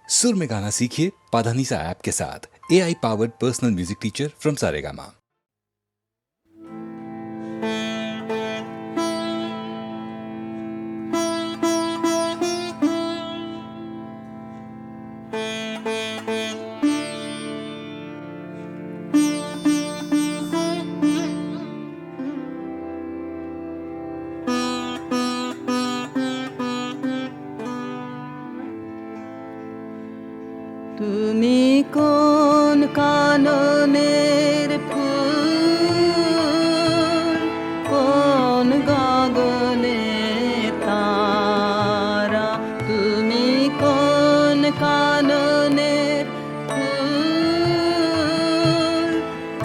सुर में गाना सीखिए पाधानीसा ऐप के साथ। AI powered personal music teacher from Saregama. তুমি কোন কাননের ফুল, কোন গগনে তারা, তুমি কোন কাননের ফুল,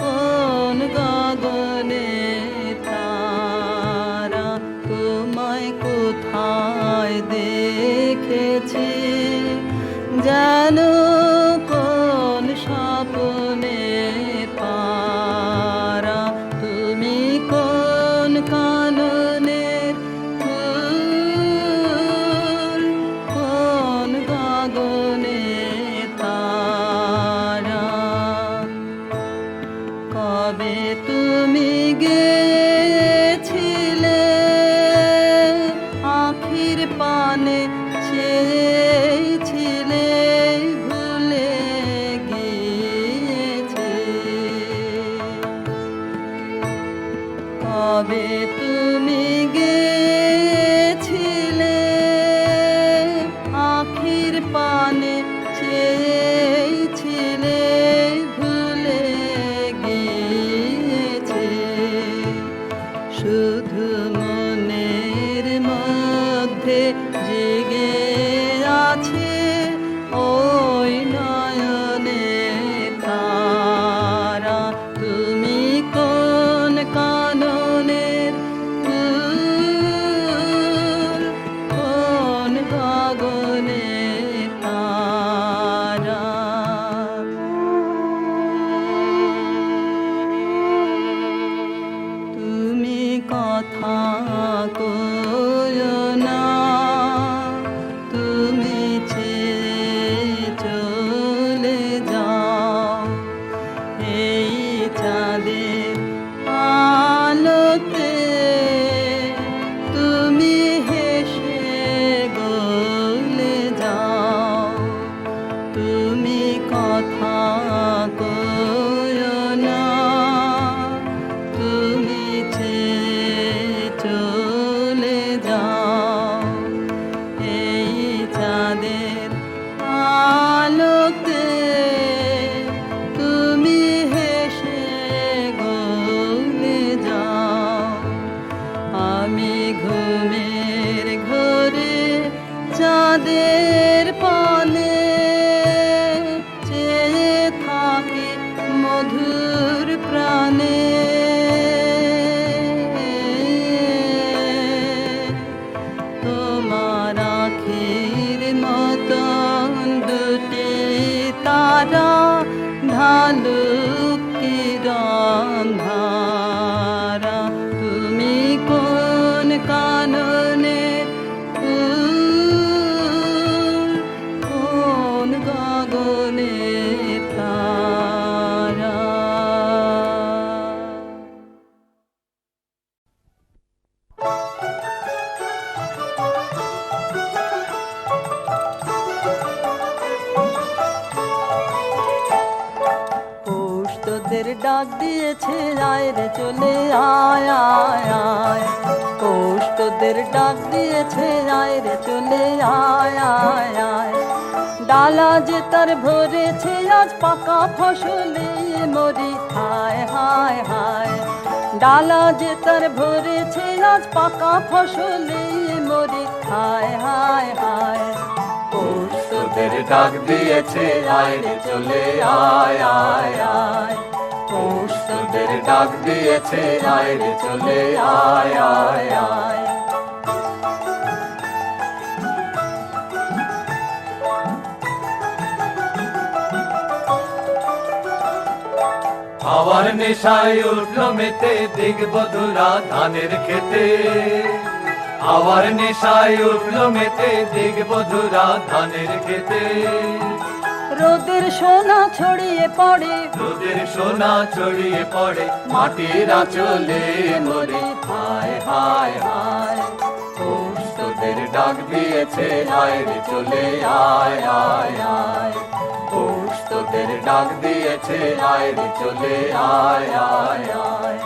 কোন গগনে তারা, তোমায় কোথায় দেখেছি জানো কোন স্বপ্নে পারা, তুমি কোন কাননের ফুল, কোন গগনে তারা, কবে তুমি গেছিলে আখির পানে চেয়েছিলে ভুলে গিয়েছে, কবে তুমি গেছিলে আখির পানে চেয়েছিলে ভুলে গিয়েছে, শুধু মনের মধ্যে জেগে আছে ওই নয়নে তারা, তুমি কোন কাননের ফুল, কোন গগনে তারা। তুমি কথা কয়ো না, তুমি ছেড়ে চলে যাও, এই চাঁদের আলোতে তুমি হেসে গলে যাও, তুমি কথা কয়ো না, তুমি ছেড়ে চলে যাও, এই চাঁদের আলোতে তুমি হেসে গলে যাও, আমি ঘুমের ঘোরে চাঁদের পানে চেয়ে থাকি মধুর প্রাণে, তোমার আখির মতন দুটি তারা ঢালুক কিরণ ধারা, তুমি কোন কাননের ফুল, কোন গগনে তারা। পৌষ তোদের ডাক দিয়েছে আয় রে চলে আয় আয় আয়, পৌষ তোদের ডাক দিয়েছে আয় রে চলে আয় আয় আয়, ডালা যে তার ভরেছে আজ পাকা ফসলে মরি হায় হায় হায়, ডালা যে তার ভরেছে আজ পাকা ফসলে মরি হায় হায় হায়, পৌষ তোদের ডাক দিয়েছে আয় রে চলে আয় আয় আয়, পৌষ তোদের ডাক দিয়েছে আয় রে চলে আয় আয় আয়। হাওয়ার নেশায় উঠল মেতে দিগবধুরা ধানের খেতে, হাওয়ার নেশায় উঠলো মেতে দিগবধুরা ধানের খেতে রোদের সোনা ছড়িয়ে পড়ে রোদের সোনা ছড়িয়ে পড়ে মাটির আঁচলে মরে হায় হায় হায় পৌষ তোদের ডাক দিয়েছে আয় রে চলে আয় আয় আয় পৌষ তোদের ডাক দিয়েছে আয় রে চলে আয় আয় আয়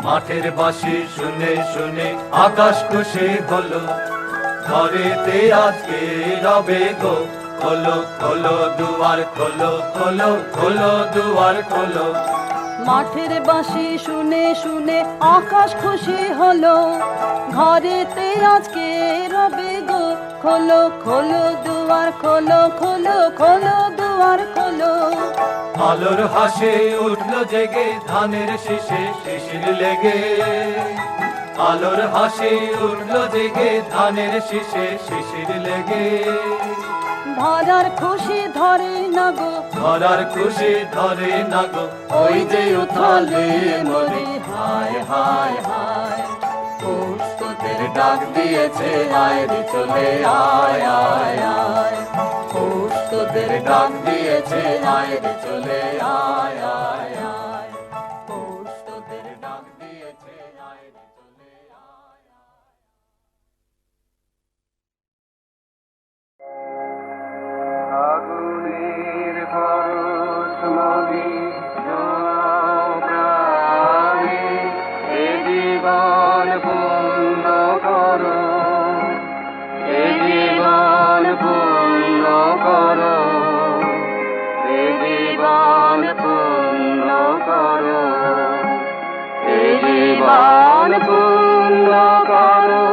মাঠের বাঁশি শুনে শুনে আকাশ খুশি হলো ঘরেতে আজকে রবে গো খোলো খোলো দুয়ার খোলো খোলো খোলো দুয়ার খোলো মাঠের বাঁশি শুনে শুনে আকাশ খুশি হলো ঘরেতে আজকে রবে গো খোলো খোলো দুয়ার খোলো খোলো খোলো দুয়ার খোলো আলোর হাসে উঠলো জেগে ধানের শীষে শিশির লেগে আলোর হাসি উঠলো জেগে ধানের শীষে শিশির লেগে ধরার খুশি ধরে না গো ধরার খুশি ধরে না গো ওই যে উথালে মরি হায় হায় হায় পৌষ তোদের ডাক দিয়েছে আয় রে চলে আয় আয় আয় পৌষ তোদের ডাক দিয়েছে আয় রে চলে আয় আয় আয় পৌষ তোদের ডাক দিয়েছে আয় রে চলে আয় আগুনের পরশ মনি প্রাণে এ জীবন পূর্ণ করো এ জীবন পূর্ণ করো এ জীবন পূর্ণ করো এ জীবন পূর্ণ করো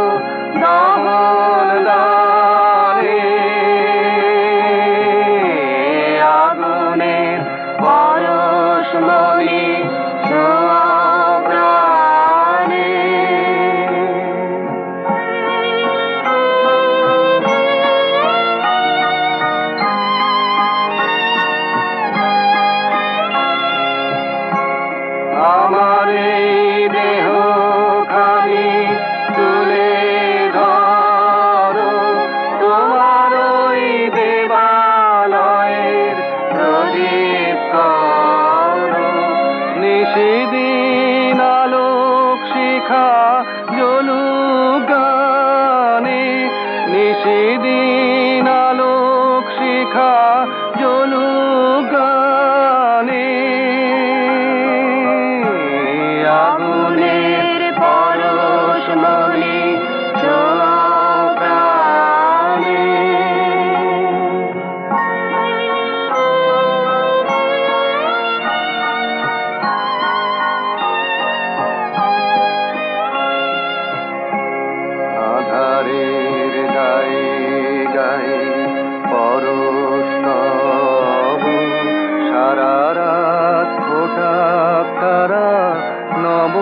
দমন দানে আগুনের পরশ মনি ছোঁয়া প্রাণে আমার এই দেহ খানি তুলে ধরো তোমার ওই দেবালয়ের প্রদীপ করো নিশিদিন আলোক শিখা জ্বলুক গানে নিশিদিন আলোক শিখা জ্বলুক গানে আগুনের পরশ মনি ছোঁয়া প্রাণে আধারের গায়ে গায়ে পরশ তব সারা রাত ফোটা তারা নব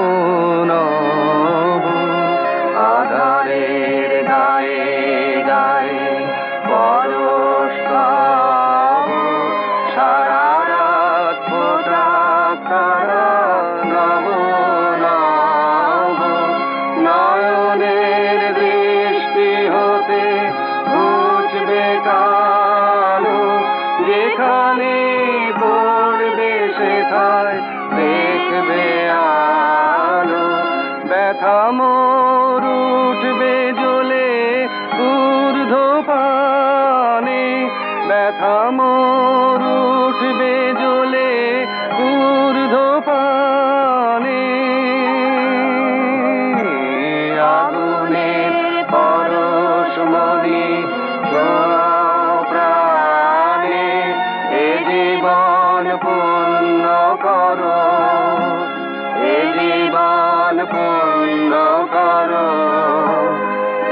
নব আধারের গায়ে গায়ে পরশ তব সারা রাত ফোটা তারা নব নব নয়নের দৃষ্টি হতে ঘুচবে কালো যেখানে পড়বে সেথায় দেখবে আলো ব্যথা মোর উঠবে জ্বলে ঊর্ধ্ব পানে ব্যথা মোর উঠবে জ্বলে ঊর্ধ্ব পানে আগুনের পরশ মনি ছোঁয়া প্রাণে এ জীবন পূর্ণ করো এ জীবন পূর্ণ করো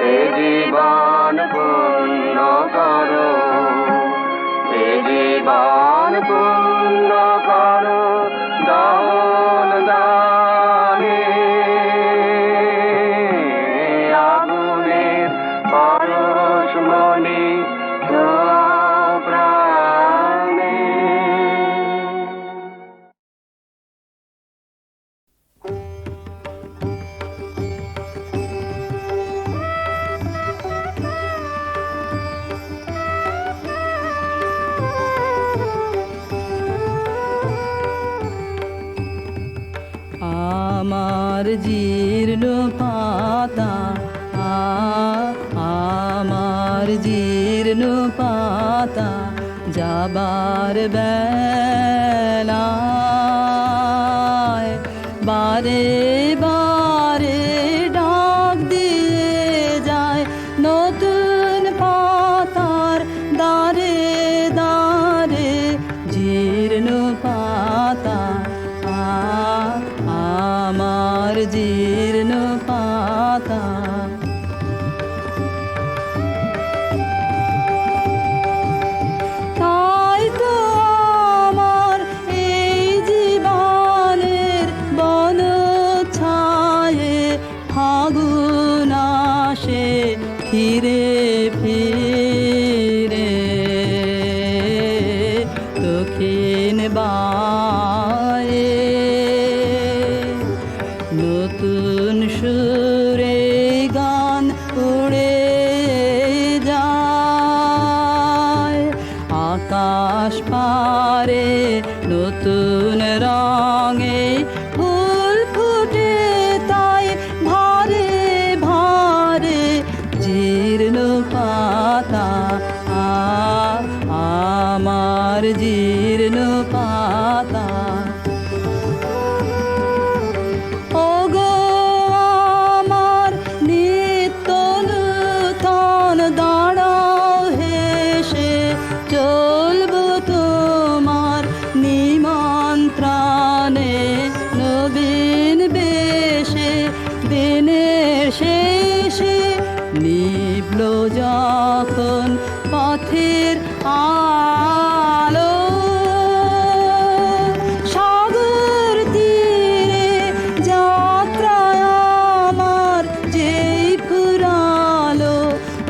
এ জীবন পূর্ণ করো এ জীবন পূর্ণ করো দমন দানে আগুনের পরশ মনি ছোঁয়া প্রাণে আমার জীর্ণ পাতা, আমার জীর্ণ পাতা, যাবার বেলায় বারে বারে ডাক দিয়ে যায় নতুন পাতার দারে দারে। জীর্ণ পাতা, আমার জীর্ণ পাতা। তাই তো আমার এই জীবনের বনছায়ে ফাগুন আসে ফিরে ফিরে, দক্ষিণ বায়ে নতুন সুরে গান উড়ে যায়। আকাশ পারে নতুন রঙে ফুল ফুটে, তাই ভারে ভারে জীর্ণ পাতা, আমার জীর্ণ পাতা। ওগো আমার নিত্য নূতন দাঁড়াও হেসে, চলবো তোমার নিমন্ত্রণে নবীন বেশে। দিনের শেষে নিভল যখন পথের আলো, সাগর তীরে যাত্রায় আমার যেই ফুরালো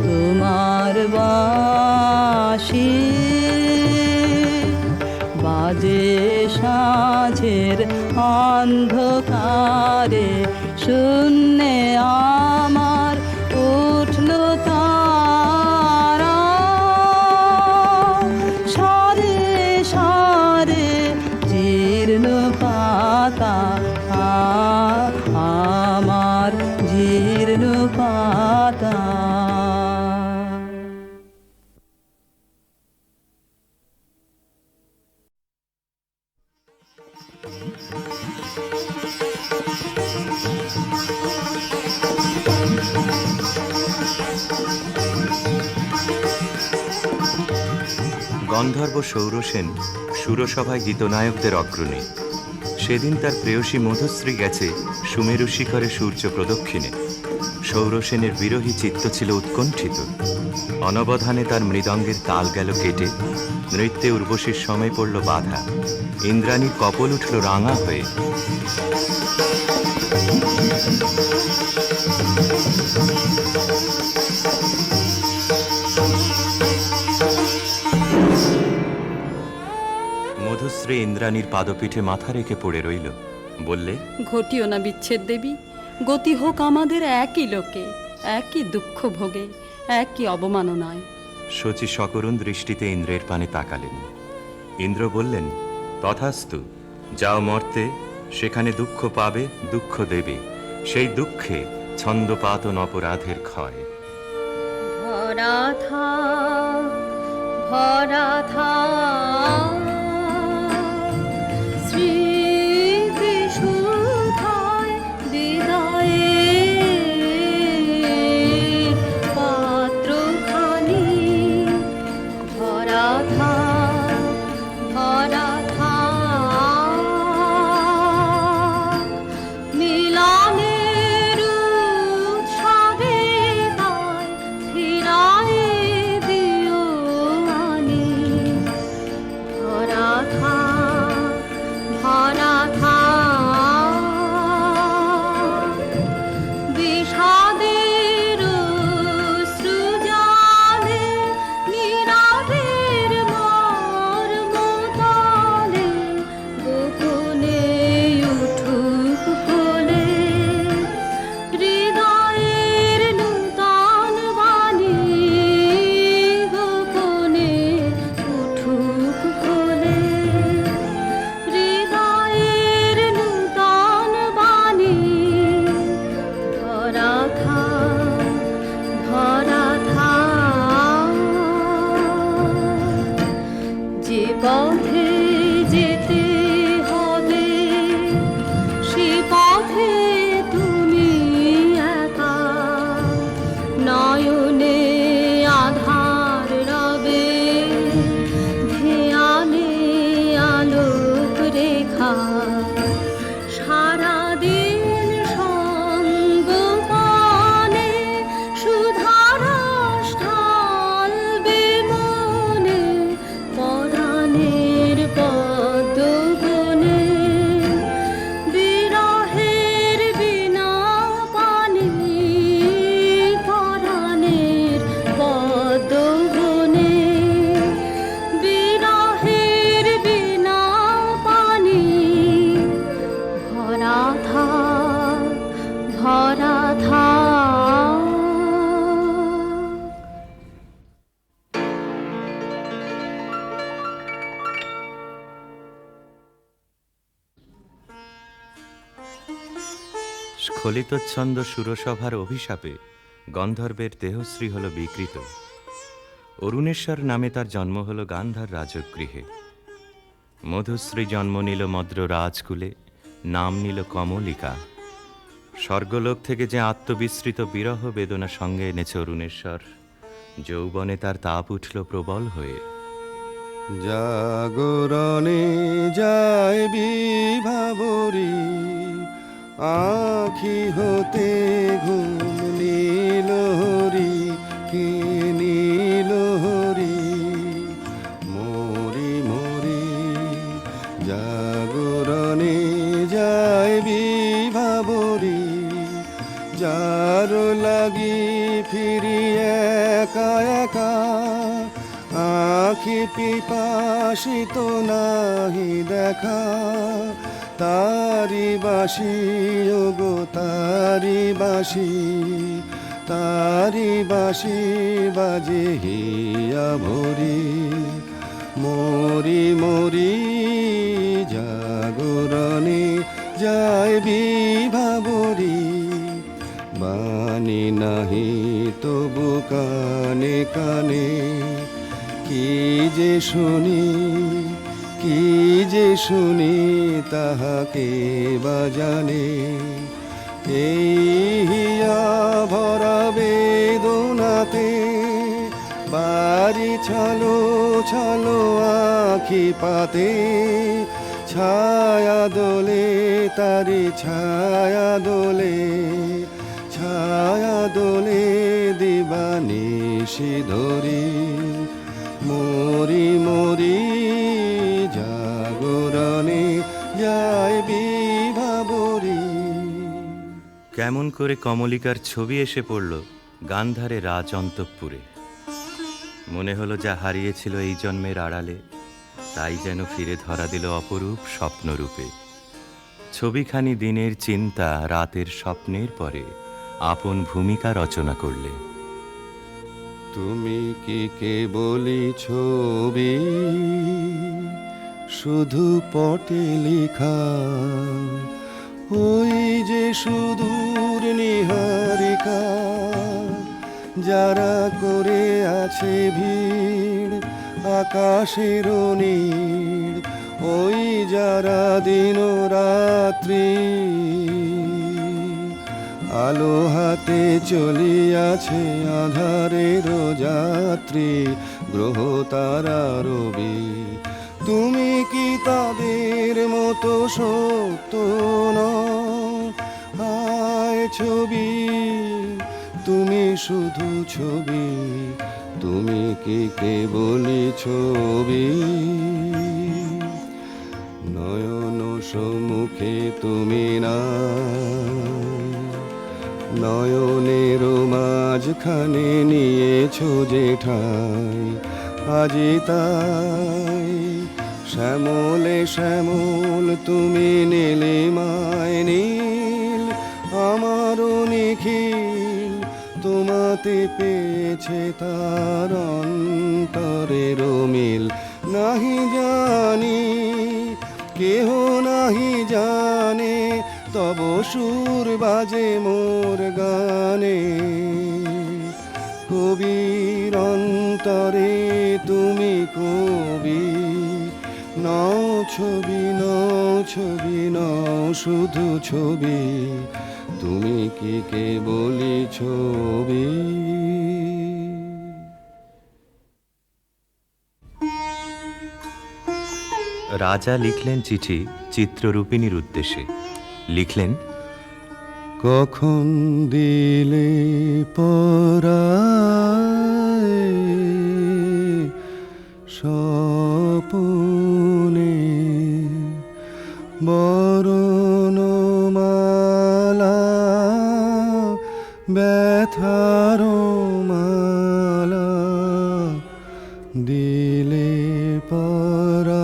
তোমার বাঁশি, বাজে সাঁঝের অন্ধকারে শূন্যে আমার উঠল তারা। সারে সারে জীর্ণ পাতা, আমার জীর্ণ পাতা। গন্ধর্ব সৌরসেন সুরসভায় গীতনায়কদের অগ্রণী। সেদিন তার প্রেয়সী মধুশ্রী গেছে সুমেরু শিখরে সূর্য প্রদক্ষিণে। সৌরসেনের বিরহী চিত্ত ছিল উৎকণ্ঠিত। অনবধানে তার মৃদঙ্গের তাল গেল কেটে, নৃত্যে উর্বশীর সময় পড়ল বাধা। ইন্দ্রাণীর কপল উঠল রাঙা হয়ে। মধুশ্রী ইন্দ্রাণীর পাদপীঠে মাথা রেখে পড়ে রইল। বললে, ঘটিও না বিচ্ছেদ দেবী, গতি হোক আমাদের একই লোকে, একই দুঃখ ভোগে, একই অবমাননায়। শচী সকরুণ দৃষ্টিতে ইন্দ্রের পানে তাকালেন। ইন্দ্র বললেন, তথাস্তু, যাও মর্তে, সেখানে দুঃখ পাবে, দুঃখ দেবে, সেই দুঃখে ছন্দপাতন অপরাধের ক্ষয়। ভরা থাক, ভরা থাক, শ্রীকৃষ্ণায় বিদায়ের পাত্রখানি। ভরা থাক, ভরা থাক, মিলনের উৎসবে তাই ফিরায়ে দিও আনি। ধরাধার ধরাধার স্খলিতচ্ছন্দ সুরসভার অভিশাপে গন্ধর্বের দেহশ্রী হল বিকৃত। অরুণেশ্বর নামে তার জন্ম হল গান্ধার রাজগৃহে। মধুশ্রী জন্ম নিল মদ্র রাজকুলে, নাম নিল কমলিকা। স্বর্গলোক থেকে যে আত্মবিস্মৃত বিরহ বেদনা সঙ্গে এনেছে অরুণেশ্বর, যৌবনে তার তাপ উঠল প্রবল হয়ে। জাগরণে যায় বিভাবরী, আখি হতে ঘুম নীল হরি, কে নীল হরি। মরি মরি জাগরণে যায় বিভাবরী, যার লাগি ফিরি একা একা, আখি পিপাসিত নাহি দেখা। তারি বাসি ওগো তারি বাসি, তারি বাসি বাজে হিয়া ভরি। মরি মরি জাগরণে যায় বিভাবরী, বাণী নাহি তবু কানে কানে। কি যে শুনি কি যে শুনি তাহাকে বা জানে। এই হিয়া ভরা বেদনাতে বাড়ি ছলো ছলো আখি পাতে। ছায়া দোলে তারি ছায়া দোলে, ছায়া দোলে দিবানিশি ধরি। মরি মরি জাগরণে যায় বিভাবরী। কেমন করে কমলিকার ছবি এসে পড়ল গান্ধারে রাজ অন্তঃপুরে। মনে হলো যা হারিয়েছিল এই জন্মের আড়ালে, তাই যেন ফিরে ধরা দিল অপরূপ স্বপ্নরূপে। ছবিখানি দিনের চিন্তা রাতের স্বপ্নের পরে আপন ভূমিকা রচনা করলে। তুমি কি কেবলই ছবি, শুধু পটে লেখা। ওই যে সুদূর নিহারিকা, যারা করে আছে ভিড় আকাশের নীড়। ওই যারা দিন রাত্রি আলো হাতে চলিয়াছে আধারের যাত্রী, গ্রহ তারা রবি। তুমি কি তাদের মতো সত্য নও? হায় ছবি, তুমি শুধু ছবি, তুমি কি কেবলই ছবি। নয়ন সম্মুখে তুমি না, নয়নের মাঝখানে নিয়েছো যে ঠাই। আজি তাই শ্যামলে শ্যামল তুমি নীলিমায় নীল। আমারও নিখিল তোমাতে পেয়েছে তার অন্তরের মিল। নাহি জানি কেহ নাহি জানে, তব সুর বাজে মোর গানে। কবির অন্তরে তুমি কবি, নও ছবি নও ছবি নও শুধু ছবি। তুমি কি কেবলই ছবি। রাজা লিখলেন চিঠি চিত্ররূপিণীর উদ্দেশ্যে। লিখলেন, কখন দিলে পরায় স্বপনে বরণমালা, ব্যথার মালা দিলে পরায়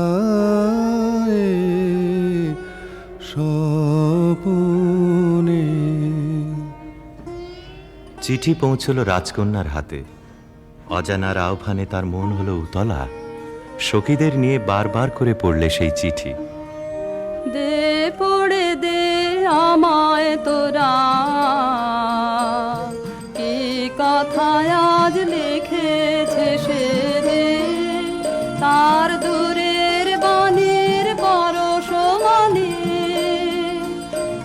স্বপনে। চিঠি পৌঁছল রাজকন্যার হাতে। অজানার আহ্বানে তার মন হলো উতলা। সখীদের নিয়ে বারবার করে পড়লে সেই চিঠি। দে পড়ে দে আমায় তোরা, কি কথায় আজ লিখেছে সে দে, তার দূরের বাণীর পরশ মানে,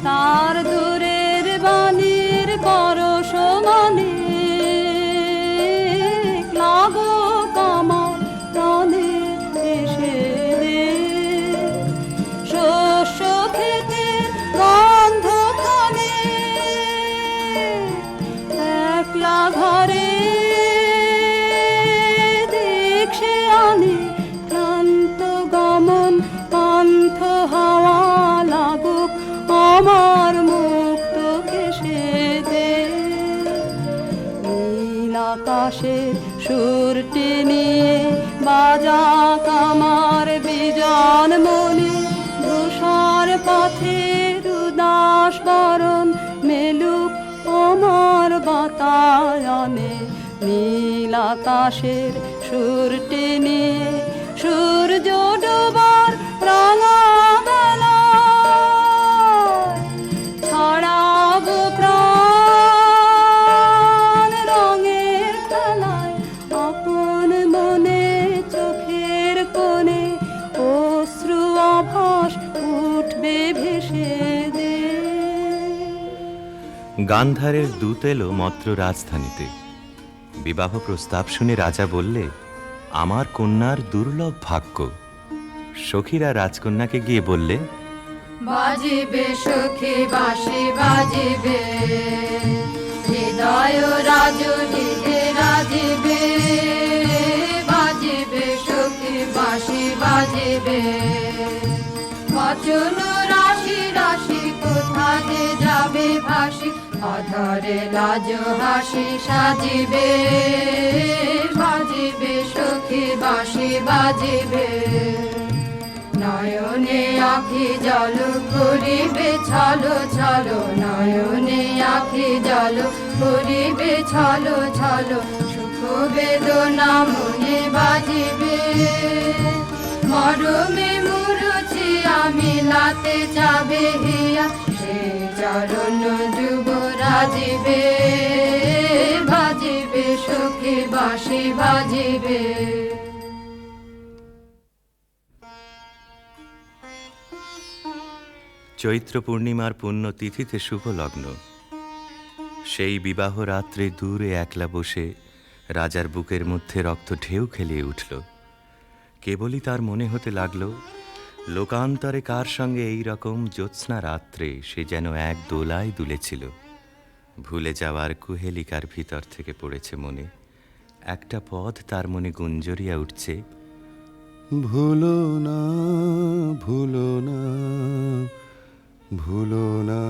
তার দূরের বাণীর পরশ মানে, লাগো কামার প্রাণে এসে দে, শস্য খেতে গন্ধ খানে, একলা ঘরে দেখছে আনে, ক্লান্ত গমন পান্থ হাওয়া লাগুক আমার মুক্ত কেশে দে, নীল আকাশের সুরটি নিয়ে বাজা কামার বিজন মনে, ধূসর পথের উদাস বরণ মেলুক আমার বাতায়নে, নীল আকাশের সুরটি নিয়ে সূর্য ডোবার রাঙা বেলায়, ছড়াবো প্রাণ রঙের খেলায়, আপন মনে চোখের কোণে অশ্রু আভাস উঠবে ভেসে দে। গান্ধারের দূত এলো মদ্র রাজধানীতে। বিবাহ প্রস্তাব শুনে রাজা বললে, আমার কন্যার দুর্লভ ভাগ্য। সখীরা রাজকন্যাকে গিয়ে বললে, বাজিবে সখী বাঁশি বাজিবে, হৃদয় রাজনীতে রাজিবে, বাজিবে সখী বাঁশি বাজিবে, বচন রাশি রাশি কোথা যে যাবে ভাসি, অধরে লাজ হাসি সাজিবে, বাজিবে সখী বাঁশি বাজিবে, নয়নে আখি জল করিবে ছলো ছলো, নয়নে আখি জল করিবে ছলো ছলো, সুখ বেদনা মনে বাজিবে, মরমে মুরুছি আমি লাতে যাবে হিয়া, সে চরণ যুব রাজিবে, বাজিবে সখী বাঁশি বাজিবে। চৈত্র পূর্ণিমার পুণ্য তিথিতে শুভ লগ্ন। সেই বিবাহ রাত্রে দূরে একলা বসে রাজার বুকের মধ্যে রক্ত ঢেউ খেলিয়ে উঠল। কেবলই তার মনে হতে লাগলো, লোকান্তরে কার সঙ্গে এই রকম জ্যোৎস্না রাত্রে সে যেন এক দোলায় দুলেছিল। ভুলে যাওয়ার কুহেলিকার ভিতর থেকে পড়েছে মনে, একটা পদ তার মনে গুঞ্জরিয়া উঠছে, ভুলো না ভুলো না ভুলো না,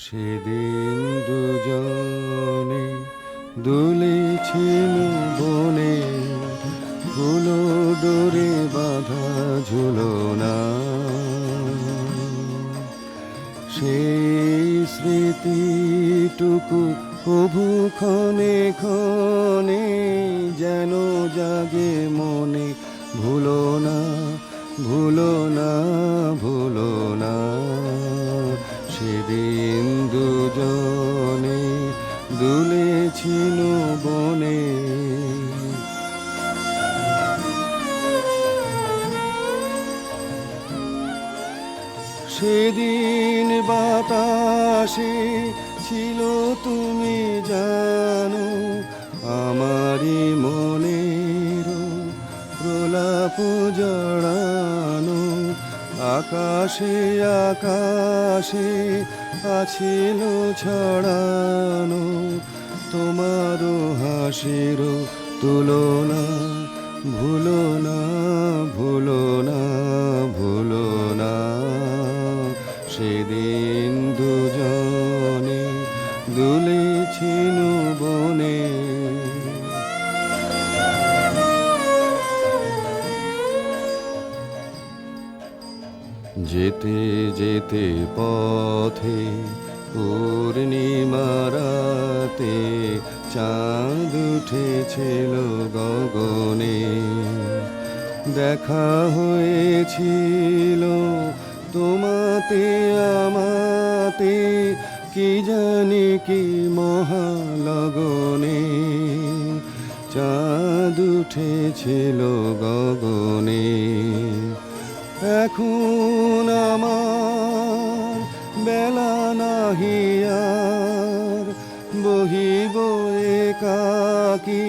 সেদিন দুজনে দুলেছিল বনে, ফুলো ডোরে বাঁধা ঝুলো না, সেই স্মৃতিটুকু কভু ক্ষণে ক্ষণে যেন জাগে মনে, ভুলো না ভুলো না ভুলো না, সেদিন দুজনে দুলেছিল বনে। সেদিন বাতাসে ছিল তুমি জানো, আমারই মনের প্রলাপ জড়ানো, আকাশে আকাশে আছিল ছড়ানো, তোমারও হাসির তুলনা, ভুলো না ভুলো না ভুলো না, সেদিন দুজনে দুলেছিল বনে। যেতে যেতে পথে পূর্ণিমারাতে চাঁদ উঠেছিল গগনে, দেখা হয়েছিল তোমাতে আমাতে, কি জানি কি মহালগনে, চাঁদ উঠেছিল গগনে। এখন আমার বেলা নাহি আর, বহিব একাকী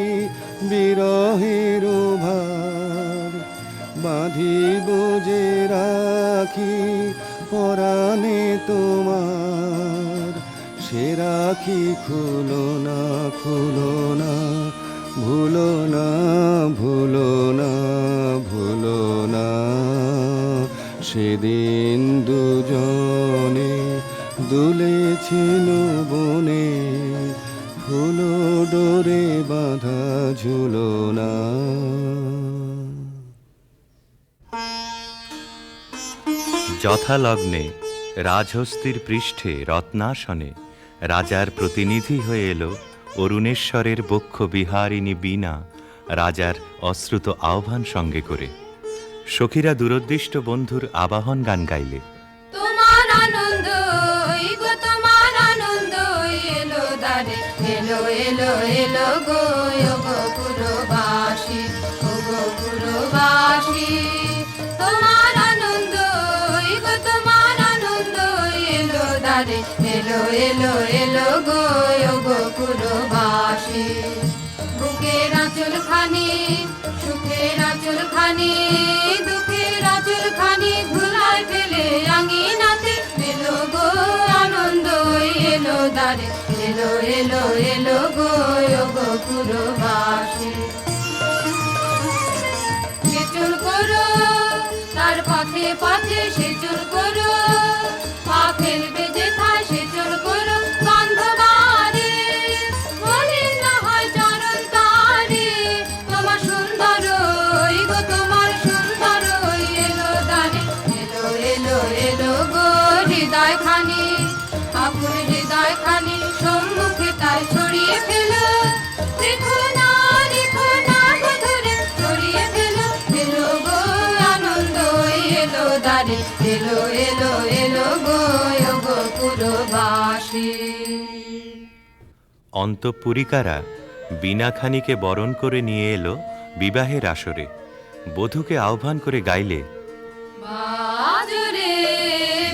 বিরহের ভার, বাঁধিব যে রাখি পরাণে তোমার, সে রাখি খুলো না, খুলো না, ভুলো না, ভুলো না, ভুলো না। সেদিন দুজনে দুলেছিল বনে, ফুলো ডোরে বাঁধা ঝুলো না। যথালগ্নে রাজহস্তির পৃষ্ঠে রত্নাসনে রাজার প্রতিনিধি হয়ে এলো অরুণেশ্বরের বক্ষ বিহারিণী বীণা, রাজার অশ্রুত আহ্বান সঙ্গে করে। সখীরা দূরদৃষ্ট বন্ধুর আবাহন গান গাইলে। তোমার আনন্দ গো, তোমার আনন্দ এলো দারে, এলো এলো এলো গো পুরবাসী, গো পুরবাসী। তোমার আনন্দ গো, তোমার আনন্দ এলো দারে, এলো এলো এলো গো পুরবাসী। বুকের আঁচল খানি, সুখের আঁচল খানি, দুঃখের আঁচল খানি ধুলায় ফেলে আঙিনাতে, এলো গো আনন্দ এলো দারে, এলো এলো এলো গো পুরবাসী। সেচুল করো তার পথে পথে, সেচুল করো পা ফেলবে যেথায়, সেচুল করো গন্ধবারে, মলিন না হয় চরণ তারে। তোমার সুন্দর গো, তোমার সুন্দর এলো দারে, এলো এলো এলো গো হৃদয় খানি, আপুর হৃদয় খানি সম্মুখে তাই ছড়িয়ে ফেলো। রেখো না ধরে ছড়িয়ে ফেলো, এলো গো আনন্দ এলো দারে, এলো এলো এলো গো পুরবাসী। অন্তঃপুরিকারা বীণাখানিকে বরণ করে নিয়ে এলো বিবাহের আসরে। বধূকে আহ্বান করে গাইলে। বাজো রে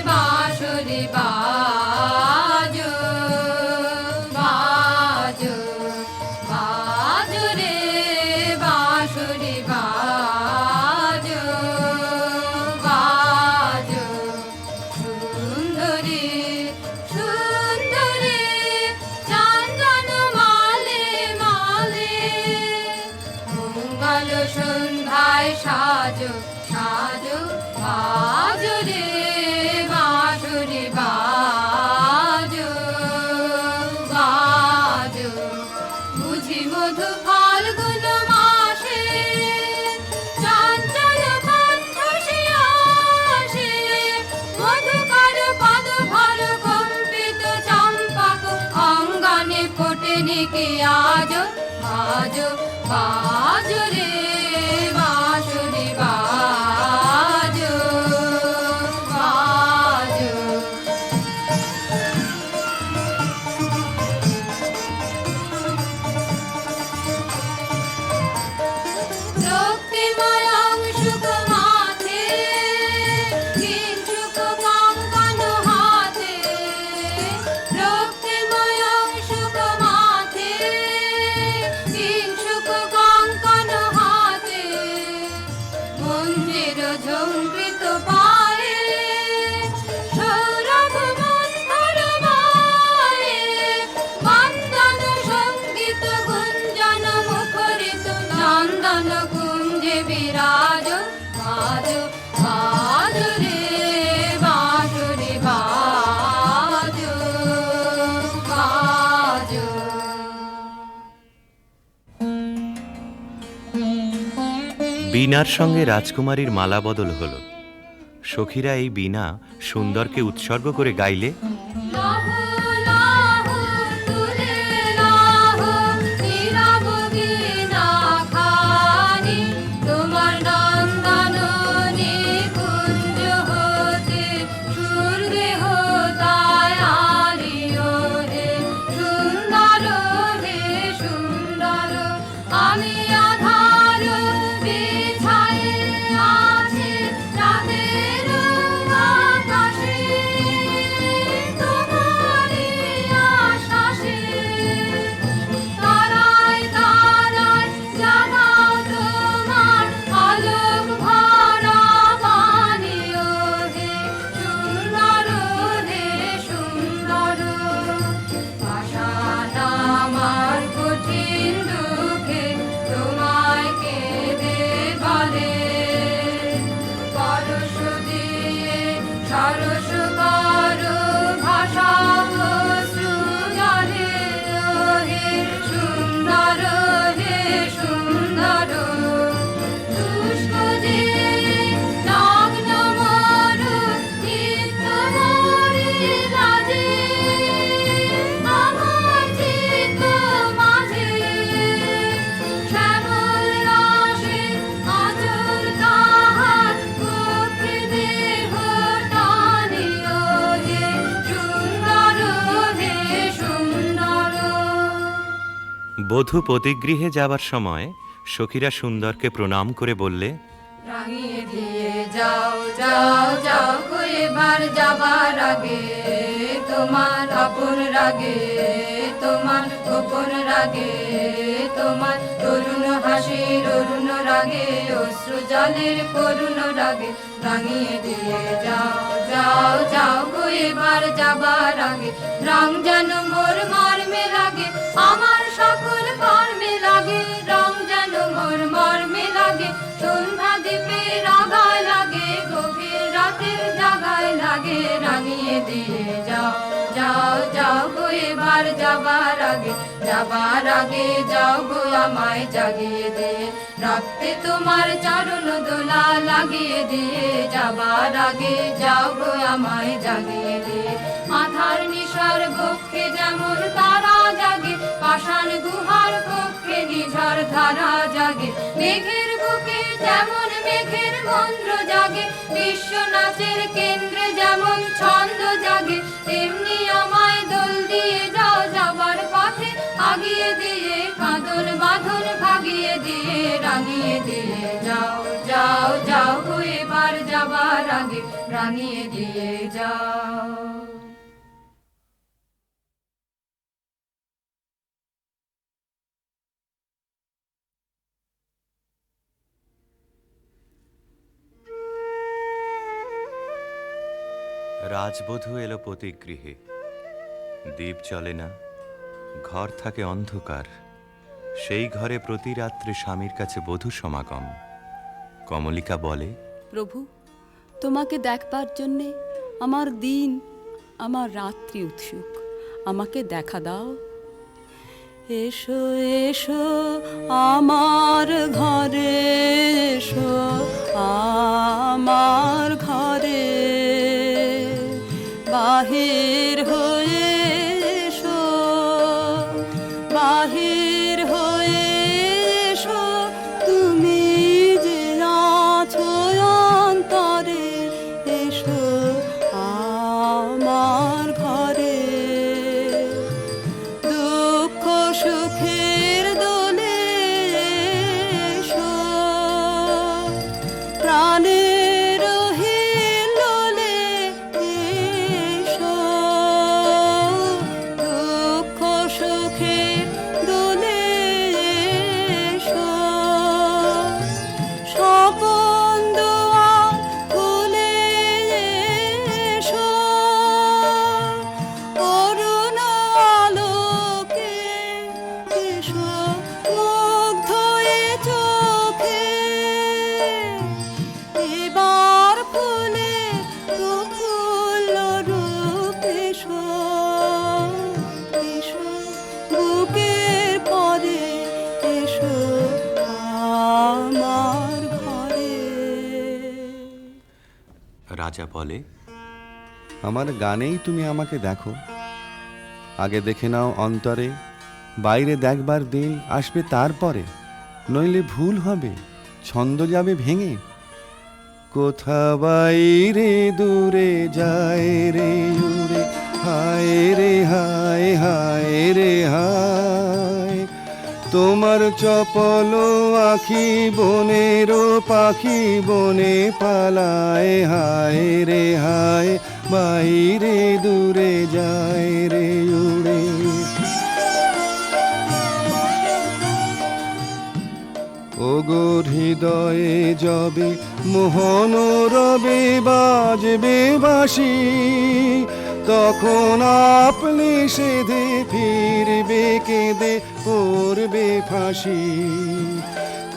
বাঁশরি বাজো, বাজো বাজো রে বাঁশরি বাজো, বাজো সুন্দরী সুন্দরী চন্দন মালে মালে, মঙ্গল সন্ধ্যায় সাজো সাজো, বাজো রে বাঁশরি বাজো, বাজো। বুঝি মধু ফাল্গুন মাসে, চঞ্চল কণ্ঠ সে আসে, মধুকর পদ ভর কম্পিত চম্পক অঙ্গনে ফোটেনি কি আজো, বাজো বাজো রে বাঁশরি বাজো, বাজো। রক্তিময় অংশুক মাথে, কিঞ্চুক কঙ্কণ হাতে, রক্তিময় অংশুক মাথে, কিঞ্চুক কঙ্কণ হাতে, মঞ্জির ঝঙ্কৃত পায়ে, সৌরভ মন্থর বায়ে, বন্দন সঙ্গীত গুঞ্জন মুখরিত, নন্দন কুঞ্জে বিরাজ, বাজো বাজো রে বাঁশরি বাজো, বাজো। বীণার সঙ্গে রাজকুমারীর মালা বদল হলো। সখীরা এই বীণা সুন্দরকে উৎসর্গ করে গাইলে। লহ করো ভাষা অশ্রু জলে হে সুন্দর হে সুন্দর দুষ্ট যে নগ্ন মরু চিত্ত মরি লাজে আমার চিত্ত মাঝে শ্যামল রাশি আঁচল তাহার কক্ষে দেহ টানিও হে সুন্দর হে সুন্দর। বধূ পতিগৃহে যাবার সময় সখীরা সুন্দরকে প্রণাম করে বললে, রাঙিয়ে দিয়ে যাও যাও যাও গো এবার যাবার আগে তোমার আপন রাগে তোমার গোপন রাগে তোমার তরুণ হাসির অরুণ রাগে অশ্রু জলের করুণ রাগে রাঙিয়ে দিয়ে যাও যাও যাও গো এবার যাবার আগে রং যেন মোর মর্মে লাগে আমার সকল কর্মে লাগে রং যেন মোর মর্মে লাগে সন্ধ্যা দ্বীপে রাগায় লাগে গভীর রাতের জাগায় লাগে রাঙিয়ে দিয়ে যাও যাও যাও গো এবার যাবার আগে যাও গো আমায় জাগিয়ে দিয়ে রাখতে তোমার চরণ দোলা লাগিয়ে দিয়ে যাবার আগে যাও গো আমায় জাগিয়ে দিয়ে আধার নিশার বক্ষে যেমন তারা জাগে পাষাণ গুহার কক্ষে নিঝড় ধারা জাগে মেঘের বুকে যেমন মেঘের মন্ত্র জাগে বিশ্ব নাচের কেন্দ্রে যেমন ছন্দ জাগে তেমনি আমায় দোল দিয়ে যাও যাবার পথে আগিয়ে দিয়ে কাঁদন বাঁধন ভাগিয়ে দিয়ে রাঙিয়ে দিয়ে যাও যাও যাও গো এবার যাবার আগে রাঙিয়ে দিয়ে যাও। রাজবধূ এলো পতিগৃহে। দীপ জ্বলে না, ঘর থাকে অন্ধকার। সেই ঘরে প্রতি রাত্রে স্বামীর কাছে বধূ সমাগম। কমলিকা বলে, প্রভু, তোমাকে দেখবার জন্যে আমার দিন আমার রাত্রি উৎসুক, আমাকে দেখা দাও। এসো এসো আমার ঘরে, এসো আমার ঘরে, বাহির হয়ে এসো, বাহির হয়ে এসো, তুমি যে আছো অন্তরে, এসো আমার ঘরে। দুঃখ সুখের দোলে এসো, প্রাণের হিল্লোলে এসো, দুঃখ সুখের দোলে এসো, স্বপন দুয়ার খুলে এসো, করুণ আলোকে এসো, মুগ্ধ এ চোখে এবার ফুলে প্রফুল্ল রূপ এসো, এসো বুকের পরে, এসো আমার ঘরে। রাজা বলে, আমার গানেই তুমি আমাকে দেখো, আগে দেখে নাও অন্তরে, বাইরে দেখবার দিন আসবে তারপরে, নইলে ভুল হবে, ছন্দ যাবে ভেঙে। কোথা বাইরে দূরে যায় রে উড়ে, হায় রে হায়, হায় রে হায়, তোমার চপল আখি বনেরও পাখি বনে পালায়, হায় রে হায়, বাইরে দূরে যায় রে উড়ে। ওগো হৃদয়ে যবে মোহন রবে বাজবে বাঁশি, তখন আপনি সেধে ফিরবে কেঁদে পড়বে ফাঁসি,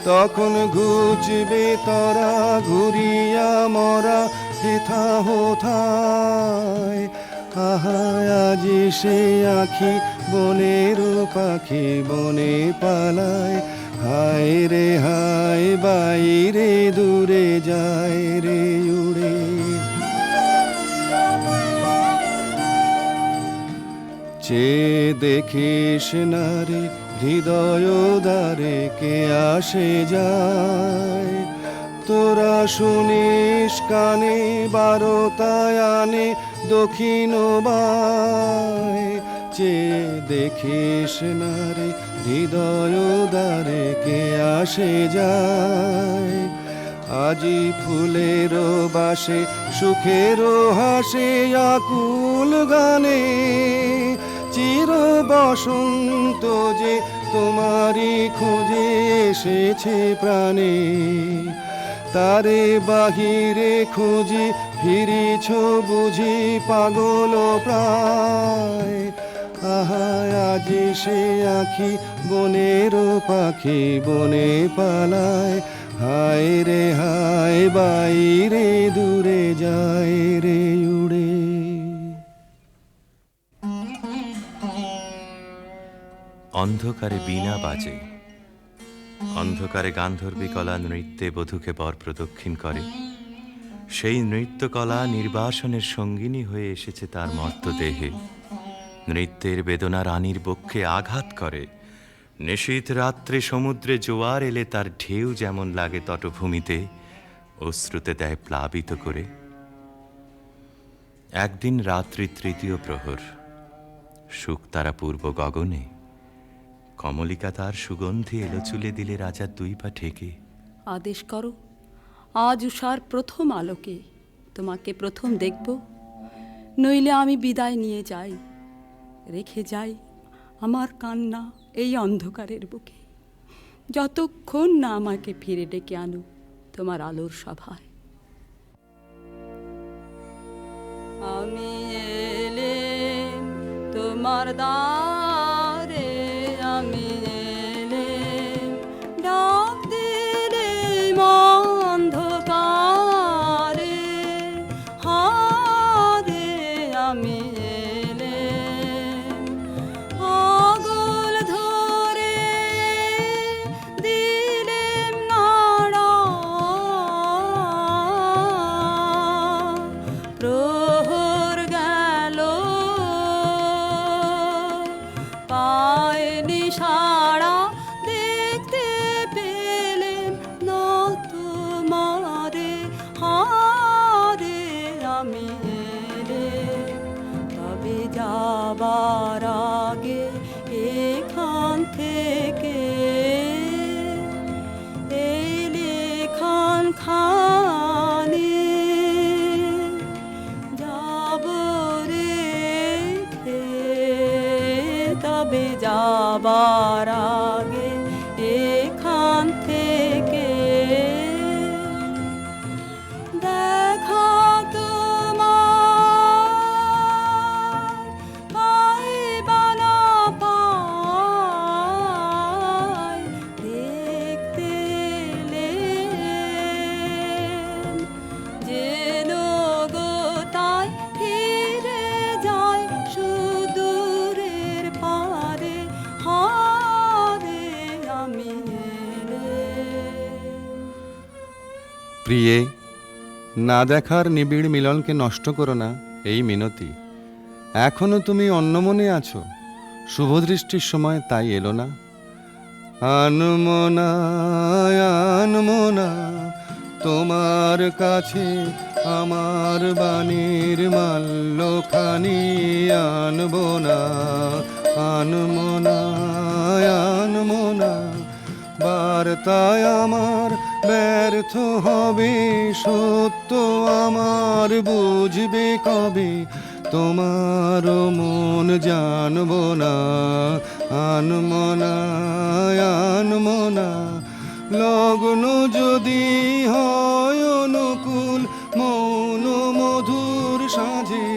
তখন ঘুচবে তরা ঘুরিয়া মরা হেথা হোথায়, আহা আজি সে আখি বনের পাখি বনে পালায়, হায় রে হায় বাইরে দূরে যায় রে উড়ে। চেয়ে দেখিস না রে হৃদয় দ্বারে কে আসে যায়, তোরা শুনিস কানে বারোটায় আনে দক্ষিণ বায়। চেয়ে দেখিস না রে হৃদয় দ্বারে কে আসে যায়, আজি ফুলের বাসে সুখের হাসে আকুল গানে, চির বসন্ত যে তোমারই খোঁজে এসেছে প্রাণে, তারে বাহিরে খুঁজি ফিরিছ বুঝি পাগল প্রায়, আহা আজি সে আখি বনের পাখি বনে পালায়, হায় রে হায় বাইরে দূরে যায় রে উড়ে। অন্ধকারে বীণা বাজে, অন্ধকারে গান্ধর্বী কলা নৃত্যে বধূকে বর প্রদক্ষিণ করে। সেই নৃত্যকলা নির্বাসনের সঙ্গিনী হয়ে এসেছে তার মর্তদেহে। নৃত্যের বেদনা রানীর বক্ষে আঘাত করে। নিশীথ রাত্রে সমুদ্রে জোয়ার এলে তার ঢেউ যেমন লাগে তটভূমিতে, অশ্রুতে দেয় প্লাবিত করে। একদিন রাত্রি তৃতীয় প্রহর, শুকতারা পূর্ব গগনে, কমলিকা তার সুগন্ধি এলো চুলে দিলে রাজার দুই পা ঠেকে। আদেশ করো, আজ উষার প্রথম আলোকে তোমাকে প্রথম দেখব, নইলে আমি বিদায় নিয়ে যাই, রেখে যাই আমার কান্না এই অন্ধকারের বুকে, যতক্ষণ না আমাকে ফিরে ডেকে আনো তোমার আলোর সভায়। আমি এলেম তোমার দ্বারে, আমি এলেম ডাক দিলেম অন্ধকারে, হারে আমি এলেম আগল ধরে দিলেম নাড়া, প্রহর গেল পায়নি সাড়া, দেখতে পেলেম না তোমারে, হারে আমি এলেম তবে যাবার আগে এখান থেকে এই লেখান খানি যাব রেখে, তবে যাবার আগে এখান থেকে দেখা তোমার পাইবা না পাই, দেখতে এলেম যেন গো তাই ফিরে যায় সুদূরের পারে, হারে আমি এলেম। প্রিয়ে, না দেখার নিবিড় মিলনকে নষ্ট করো না এই মিনতি। এখনো তুমি অন্যমনে আছো, শুভদৃষ্টির সময় তাই এলো না। আনমনা আনমনা তোমার কাছে আমার বাণীর মাল্যখানি আনবো না, আনমনা আনমনা বার্তায় আমার ব্যর্থ হবে, সত্য আমার বুঝবে কবে, তোমার মন জানবো না, আনমনা আনমনা লগ্ন যদি হয় অনুকূল মৌন মধুর সাজে,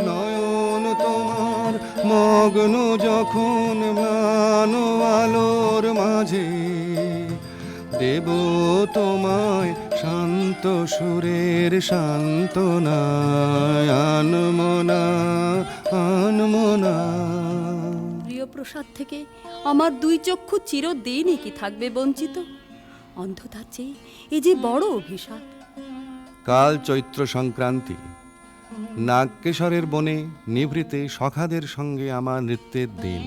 নয়ন তোমার মগ্ন যখন ম্লান আলোর মাঝে, দেব তোমায় শান্ত তপ্ত সুরের সান্ত্বনায় আনমনা আনমনা। প্রিয় প্রসাদ থেকে আমার দুই চক্ষু চিরদিনই কি থাকবে বঞ্চিত? অন্ধতার চেয়ে এ যে বড় অভিশাপ। কাল চৈত্র সংক্রান্তি, নাগকেশরের বনে নিভৃতে সখাদের সঙ্গে আমার নৃত্যের দিন।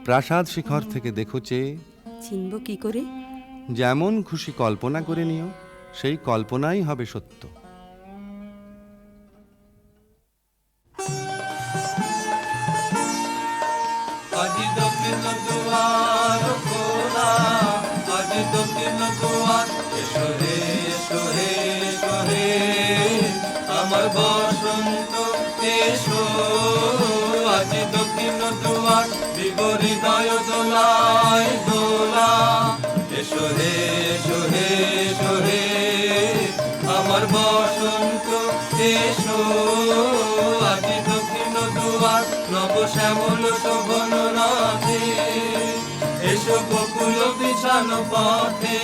প্রাসাদ শিখর থেকে দেখো চেয়ে, চিনব কি করে? যেমন খুশি কল্পনা করে নিও, সেই কল্পনাই হবে সত্য। আজি দক্ষিণ দুয়ার খোলা, আজি দক্ষিণ দুয়ার, এসো হে এসো হে এসো হে আমার বসন্ত এসো। আজি দক্ষিণ দুয়ার, দিব হৃদয় দোলায় দোলা, এসো হে এসো হে এসো হে আমার বসন্ত এসো। আজি দক্ষিণ দুয়ার, নব শ্যামল শোভন রাধে, এসো বকুল বিছানো পথে,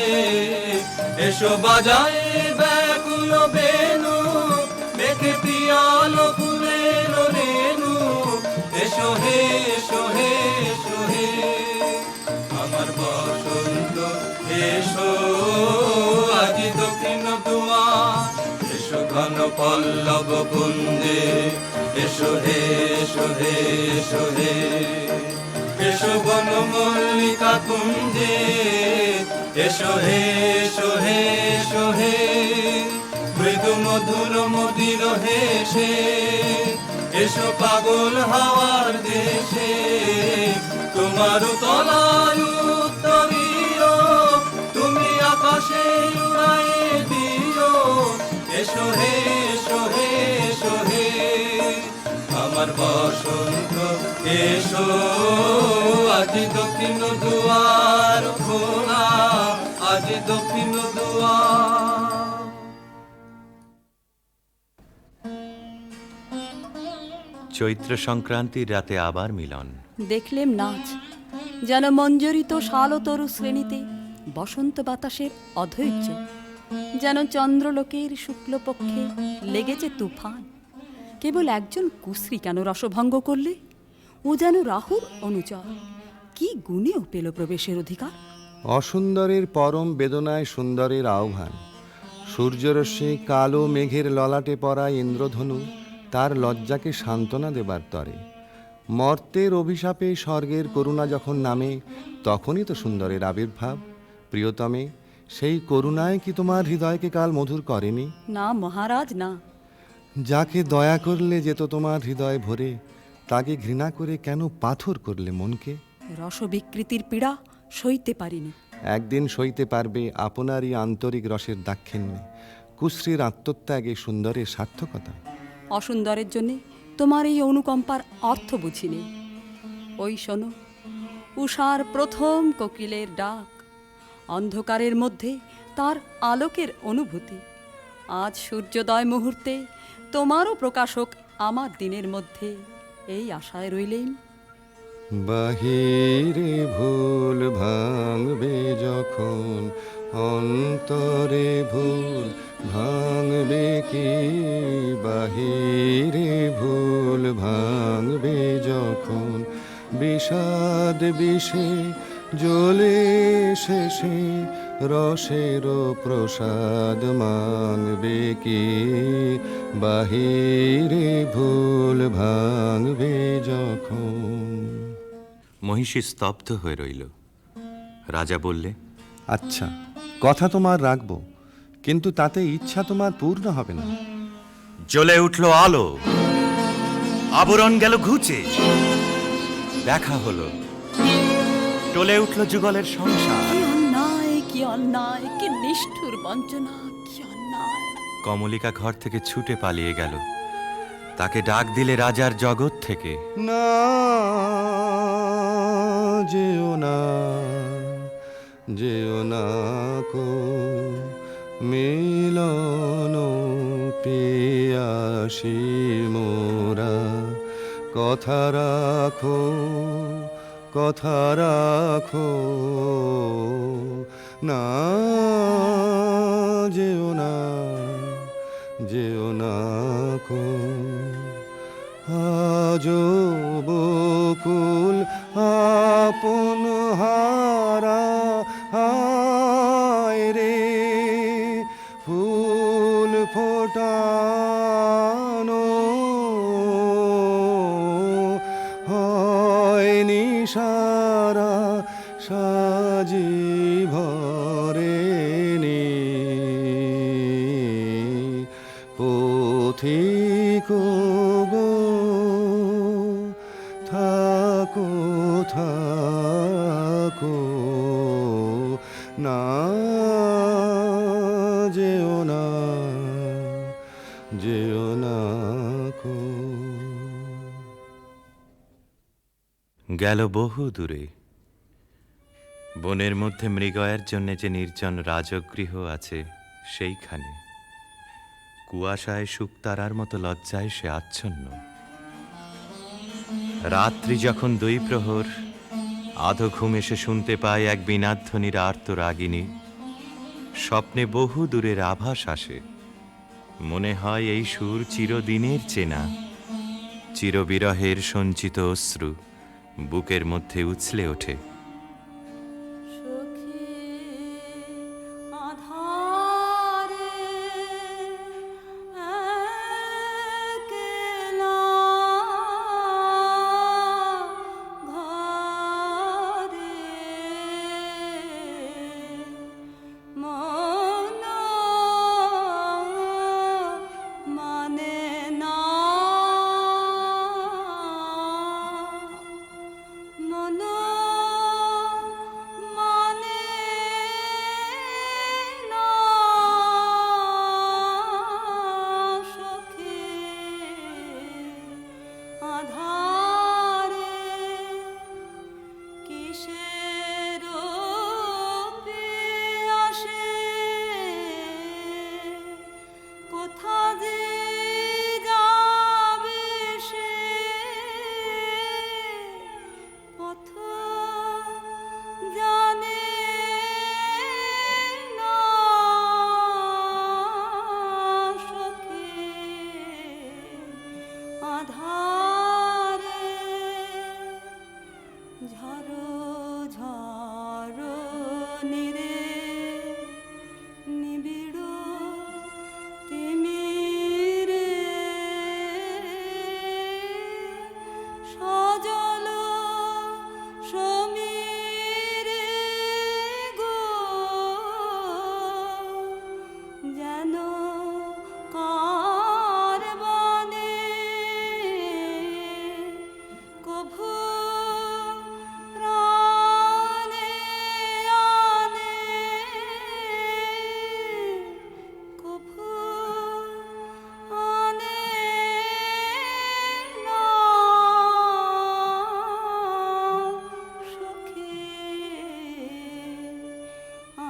এসো বাজায় ব্যাকুল বেনু, মেঘে পিয়াল ফুলের রেণু, এসো হে এসো হে এসো হে আমার বসন্ত এসো। আজি দক্ষিণ দুয়ার, এসো ঘন পল্লব কুঞ্জে, এসো হে এসো হে এসো হে এসো বন মল্লিকা কুঞ্জে, এসো হে এসো হে এসো হে মৃদু মধুর মদির হেসে, এসো পাগল হাওয়ার দেশে, তোমার তলায় উত্তরীয়, তুমি আকাশে উড়াই দিও, এসো হে এসো হে এসো হে আমার বসন্ত এসো। আজি দক্ষিণ দুয়ার খোলা, আজি দক্ষিণ দুয়ার। চৈত্র সংক্রান্তির রাতে আবার মিলন। দেখলেম নাচ, যেন মঞ্জরিত শালতরু শ্রেণীতে বসন্ত বাতাসের অধৈর্য, যেন চন্দ্রলোকের শুক্লপক্ষে লেগেছে তুফান। কেবল একজন কুশ্রী কেন রসভঙ্গ করলে? ও যেন রাহুর অনুচর, কি গুণেও পেল প্রবেশের অধিকার? অসুন্দরের পরম বেদনায় সুন্দরের আহ্বান। সূর্যরশ্মি কালো মেঘের ললাটে পড়া ইন্দ্রধনু তার লজ্জাকে সান্ত্বনা দেবার তরে। মর্তের অভিশাপে স্বর্গের করুণা যখন নামে, তখনই তো সুন্দরের আবির্ভাব। প্রিয়তমে, সেই করুণায় কি তোমার হৃদয়কে কাল মধুর করেনি? না মহারাজ, না। যাকে দয়া করলে যেত তোমার হৃদয় ভরে, তাকে ঘৃণা করে কেন পাথর করলে মনকে? রসবিকৃতির পীড়া সইতে পারিনি। একদিন সইতে পারবে আপনারই আন্তরিক রসের দাক্ষিণ্যে, কুশ্রীর আত্মত্যাগে সুন্দরের সার্থকতা। অসুন্দরের জন্যে তোমার এই অনুকম্পার অর্থ বুঝিনি। ওই শোনো, উষার প্রথম কোকিলের ডাক, অন্ধকারের মধ্যে তার আলোকের অনুভূতি। আজ সূর্যোদয় মুহূর্তে তোমারও প্রকাশক আমার দিনের মধ্যে, এই আশায় রইলেন। বাহিরে ভুল ভাঙবে যখন, অন্তরে ভুল ভাঙবে কি? বাহিরে ভুল ভাঙবে যখন, বিষাদ বিষে জ্বলে শেষে রসের প্রসাদ মাংবে কি? বাহিরে ভুল ভাঙবে যখন। মহিষী স্তব্ধ হয়ে রইল। রাজা বললে, আচ্ছা, কথা তোমার রাখবো, কিন্তু তাতে ইচ্ছা তোমার পূর্ণ হবে না। জ্বলে উঠল আলো, আবরণ গেল ঘুচে, দেখা হলো, টলে উঠল যুগলের সংসার। কি অন্যায়, কি অন্যায়, কি নিষ্ঠুর বঞ্চনা, কি অন্যায়! কমলিকা ঘর থেকে ছুটে পালিয়ে গেল। তাকে ডাক দিলে রাজার জগৎ থেকে, না যেও না, যেও না কো মিলন পিয়াসী মোরা। কথা রাখো, কথা রাখো, না যেও না, যেও না কো, আজো বকুল আপন হারা হায় রে, ফুল ফোটানো হয়নি সারা সাজি ভরেনি, পথিক গো থাকো থাকো না, যেও না, যেও না কো। গেল বহু দূরে, বনের মধ্যে মৃগয়ের জন্য যে নির্জন রাজগৃহ আছে সেইখানে কুয়াশায় শুকতারার মতো লজ্জায় সে আচ্ছন্ন। রাত্রি যখন 2 প্রহর, আধো ঘুম এসে শুনতে পায় এক বীণাধ্বনির আর্ত রাগিনী। স্বপ্নে বহু দূরের আভাস আসে, মনে হয় এই সুর চিরদিনের চেনা। চিরবিরহের সঞ্চিত অশ্রু বুকের মধ্যে উছলে ওঠে। সখী আধারে একলা ঘরে মন মানে না, মন মানে না সখী আধারে কিসের আসে, কোথা যে যাবে সে পথ জানে না সখী আধারে ঝড়ো ঝড়ো নিরে নিবিড় তিমিরে সজল সমীরে গো যেন কার বনে কভু প্রাণে আনে, কভু আনে না সখী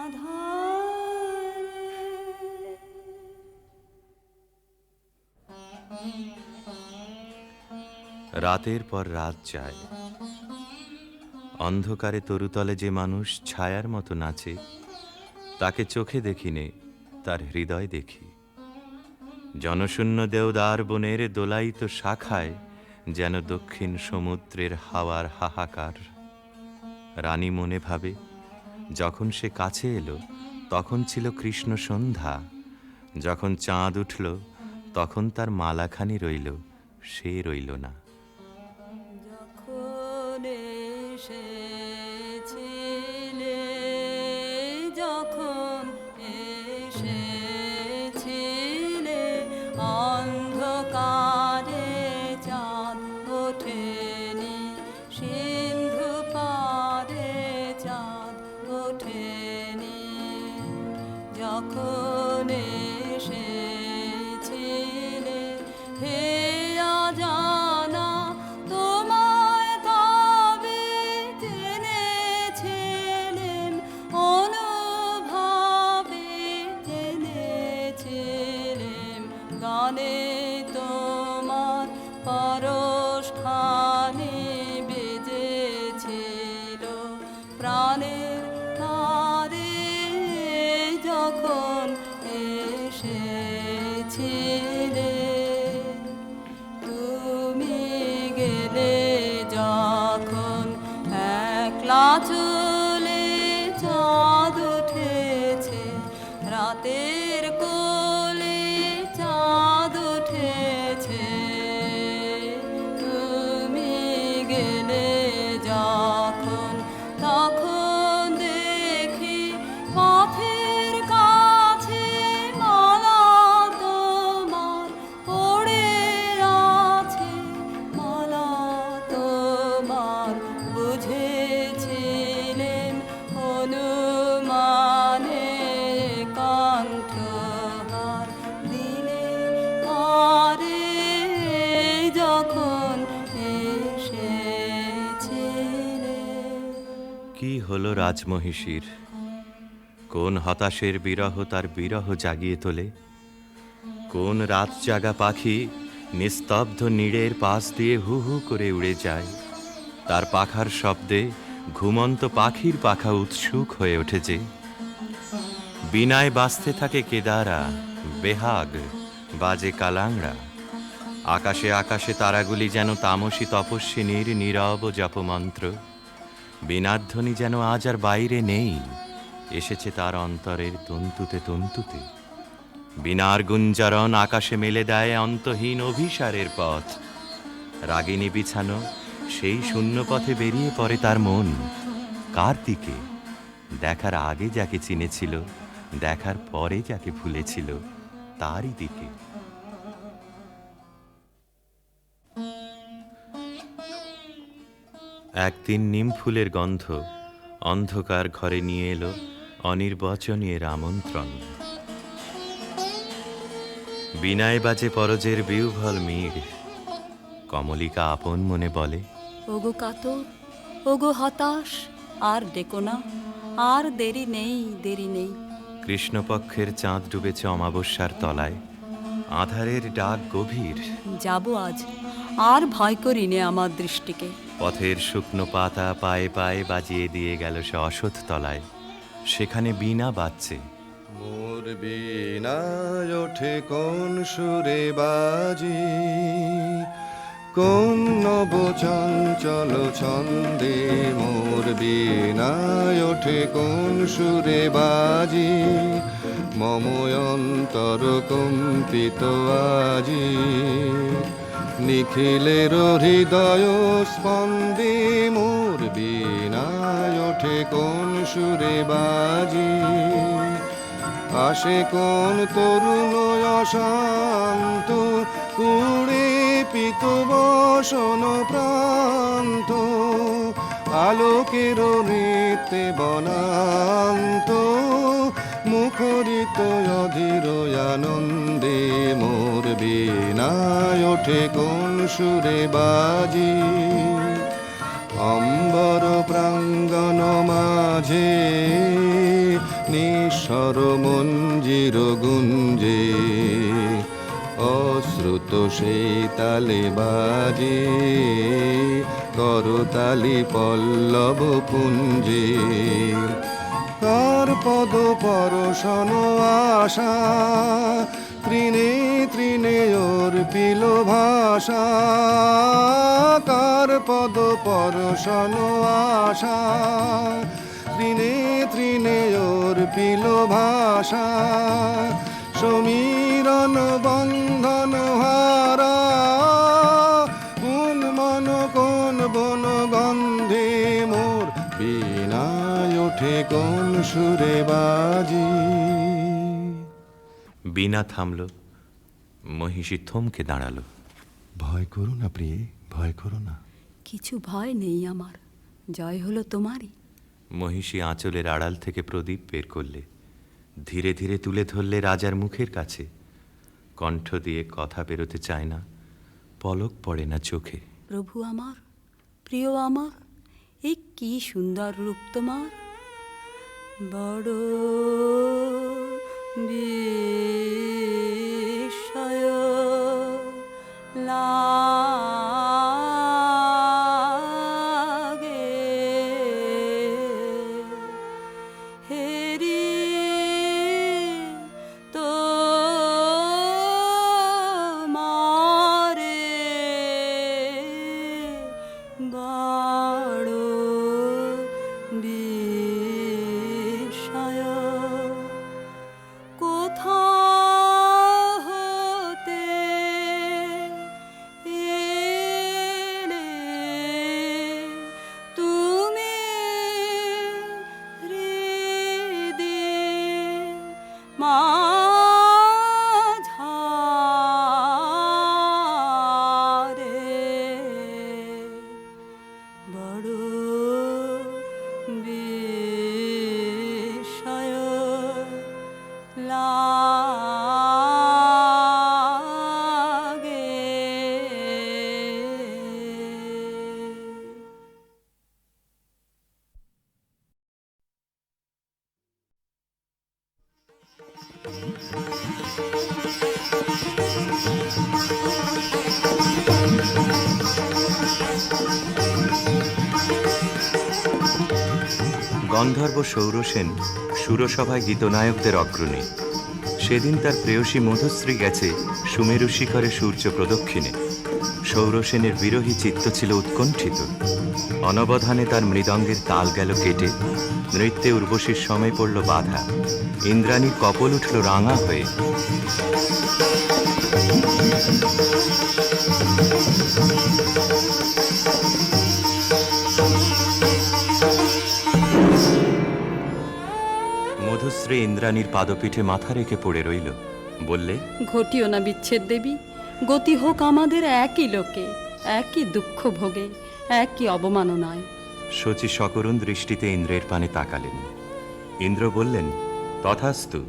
আধারে। রাতের পর রাত যায়, অন্ধকারে তরুতলে যে মানুষ ছায়ার মতো নাচে, তাকে চোখে দেখিনে, তার হৃদয় দেখি। জনশূন্য দেওদার বনের দোলায়িত শাখায় যেন দক্ষিণ সমুদ্রের হাওয়ার হাহাকার। রানী মনে ভাবে, যখন সে কাছে এলো তখন ছিল কৃষ্ণ সন্ধ্যা, যখন চাঁদ উঠল তখন তার মালাখানি রইল, সে রইল না। যখন এসেছিলে, যখন এসেছিলে, অন্ধকারে চাঁদ ওঠেনি, সিন্ধু পারে চাঁদ ওঠেনি। যখন এসেছিলে হে অজানা, তোমায় তবে জেনেছিলেম, অনুভবে জেনেছিলেম। গানে তোমার পরশখানি বেজেছিল, প্রাণের তারে যখন হলো রাজমহিষীর। কোন হতাশের বিরহ তার বিরহ জাগিয়ে তোলে, কোন রাত জাগা পাখি নিস্তব্ধ নীড়ের পাশ দিয়ে হু হু করে উড়ে যায়। তার পাখার শব্দে ঘুমন্ত পাখির পাখা উৎসুক হয়ে ওঠেছে। বিনায় বাজতে থাকে কেদারা, বেহাগ বাজে কালাংড়া। আকাশে আকাশে তারাগুলি যেন তামসী তপস্বিনীর নীরব জপমন্ত্র। বীণাধ্বনি যেন আজ আর বাইরে নেই, এসেছে তার অন্তরের তন্তুতে তন্তুতে। বীণার গুঞ্জরণ আকাশে মেলে দেয় অন্তহীন অভিসারের পথ। রাগিনী বিছানো সেই শূন্য পথে বেরিয়ে পড়ে তার মন। কার দিকে? দেখার আগে যাকে চিনেছিল, দেখার পরে যাকে ভুলেছিল, তারই দিকে। একদিন নিম ফুলের গন্ধ অন্ধকার ঘরে নিয়ে এলো অনির্বচনীয় আমন্ত্রণ। বিনায় বাজে পরজের বিউভল মিড়। কমলিকা আপন মনে বলে, ওগো কাতর, ওগো হতাশ, আর ডেকো না, আর দেরি নেই, দেরি নেই। কৃষ্ণপক্ষের চাঁদ ডুবেছে অমাবস্যার তলায়, আধারের ডাক গভীর। যাব আজ, আর ভয় করি নে আমার দৃষ্টিকে। পথের শুকনো পাতা পায়ে পায়ে বাজিয়ে দিয়ে গেল সে অসৎ তলায়। সেখানে বীণা বাজছে। মোর বীণায় ওঠে কোন সুরে বাজি, কোন নব চঞ্চল ছন্দে। মোর বীণায় ওঠে কোন সুরে বাজি, মম অন্তর কম্পিত আজি। নিখিলের হৃদয় স্পন্দে মোর বীণায় ওঠে কোন সুরে বাজি। আসে কোন তরুণ অশান্ত, কুড়ে পিত বসন প্রান্ত। আলোকের নৃত্যে বনান্ত, মুখরিত অধীর আনন্দে। মোর বীণায় ওঠে কোন সুরে বাজি, অম্বর প্রাঙ্গণ মাঝে নিঃস্বর মঞ্জির গুঞ্জে। অশ্রুত সেই তালে বাজে করতালি পল্লব পুঞ্জে। কার পদ পরশন আশা, তৃণে তৃণে অর্পিল ভাষা। কার পদ পরশন আশা, তৃণে তৃণে অর্পিল ভাষা। সমীরণ বন্ধন হারা, কোন মন কোন বন গন্ধে। মোর বীণায় ওঠে কোন সুরে বাজি। বীণা থামল। মহিষী থমকে দাঁড়ালো। ভয় করো না প্রিয়ে, ভয় করো না। কিছু ভয় নেই আমার, জয় হলো তোমারই। মহিষী আঁচলের আড়াল থেকে প্রদীপ বের করলে, ধীরে ধীরে তুলে ধরলে রাজার মুখের কাছে। কণ্ঠ দিয়ে কথা বেরোতে চায় না, পলক পড়ে না চোখে। প্রভু আমার, প্রিয় আমার, এই কি সুন্দর রূপ তোমার। বড় বিস্ময় লাগে, হেরি তো মারে বড় বিস্ময়। কোথা গন্ধর্ব সৌরসেন সুরসভায় গীতনায়কদের অগ্রণী। সেদিন তার প্রেয়সী মধুশ্রী গেছে সুমেরু শিখরে সূর্য প্রদক্ষিণে। সৌরসেনের বিরহী চিত্ত ছিল উৎকণ্ঠিত। অনবধানে তার মৃদঙ্গের তাল গেল কেটে, নৃত্যে উর্বশীর সময় পড়ল বাধা। ইন্দ্রাণীর কপল উঠল রাঙা হয়ে। মধুশ্রী ইন্দ্রাণীর পাদপীঠে মাথা রেখে পড়ে রইল। বললে, ঘটিও না বিচ্ছেদ দেবী, গতি হোক আমাদের একই লোকে, একই দুঃখ ভোগে, একই অবমাননায়। শচী সকরুণ দৃষ্টিতে ইন্দ্রের পানে তাকালেন। ইন্দ্র বললেন, তথাস্তু,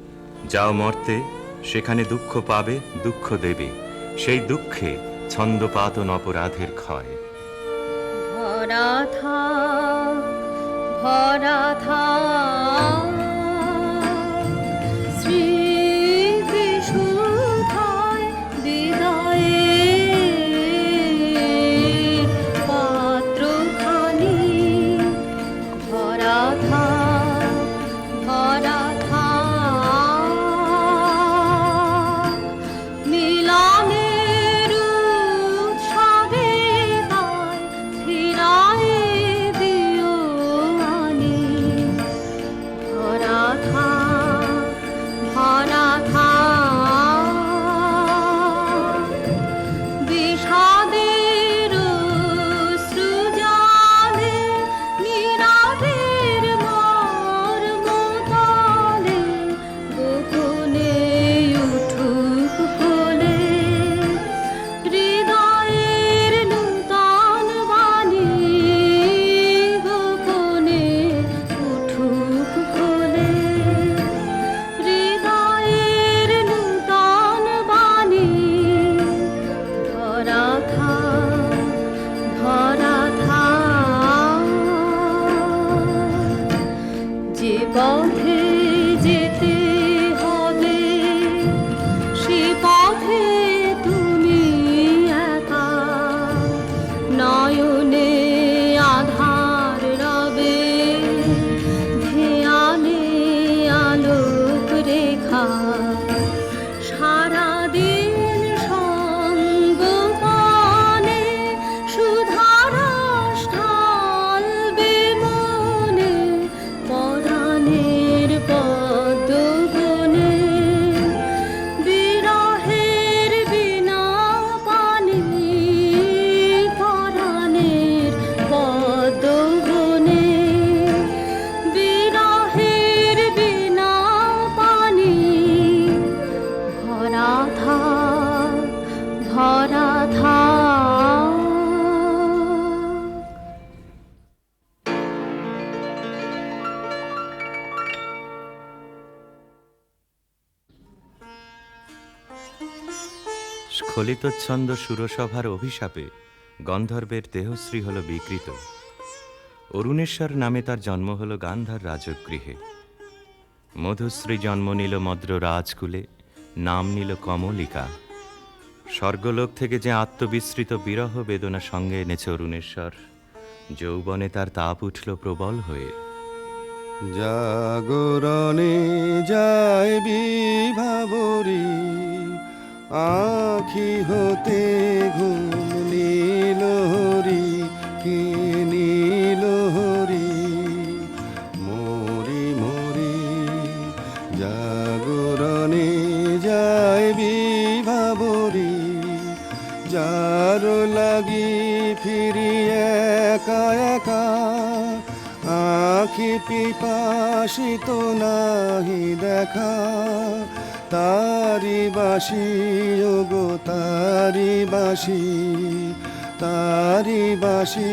যাও মর্তে, সেখানে দুঃখ পাবে, দুঃখ দেবে, সেই দুঃখে ছন্দপাতন অপরাধের ক্ষয়। ভরা থাক, ভরা থাক, স্মৃতিসুধায় বিদায়ের পাত্রখানি। ভরা থাক, ভরা থাক, মিলনের উৎসবে তাই ফিরায়ে দিও আনি। ভরা থাক, ভরা থাক, বিষাদের সৃজনে নীরবের মর্মতলে গোপনে উঠুক বলে হৃদয়ের নূতন বাণী। গোপনে উঠুক বলে হৃদয়ের নূতন বাণী। ভরা থাক, ভরা থাক, যে পথে যেতে হবে সে পথে তুমি একা। নয়নে আধার রবে, ধ্যানে আলোক রেখা। সারাদিন সঙ্গপানে সুধারস ঢালবে মনে, পরাণের পদ্মবনে। বিরহের বিনা পানি, পরাণের পদ্মবনে। বিরহের বিনা পানি। ভরা থাক, ভরা থাক। স্খলিতচ্ছন্দ সুরসভার অভিশাপে গন্ধর্বের দেহশ্রী হল বিকৃত। অরুণেশ্বর নামে তার জন্ম হল গান্ধার রাজগৃহে। মধুশ্রী জন্ম নিল মদ্র রাজকুলে, নাম নিল কমলিকা। স্বর্গলোক থেকে যে আত্মবিস্মৃত বিরহ বেদনা সঙ্গে এনেছে অরুণেশ্বর, যৌবনে তার তাপ উঠল প্রবল হয়ে। জাগরণে যায় বিভাবরী, আখি হতে ঘুম নীলহরি। কে নীলহরি মরি মরি, জাগরণে যায় বিভাবরী। যার লাগি ফিরি একা একা, আখি পিপাসিত নাহি দেখা। তারি বাসি ওগো তারি বাসি, তারি বাসি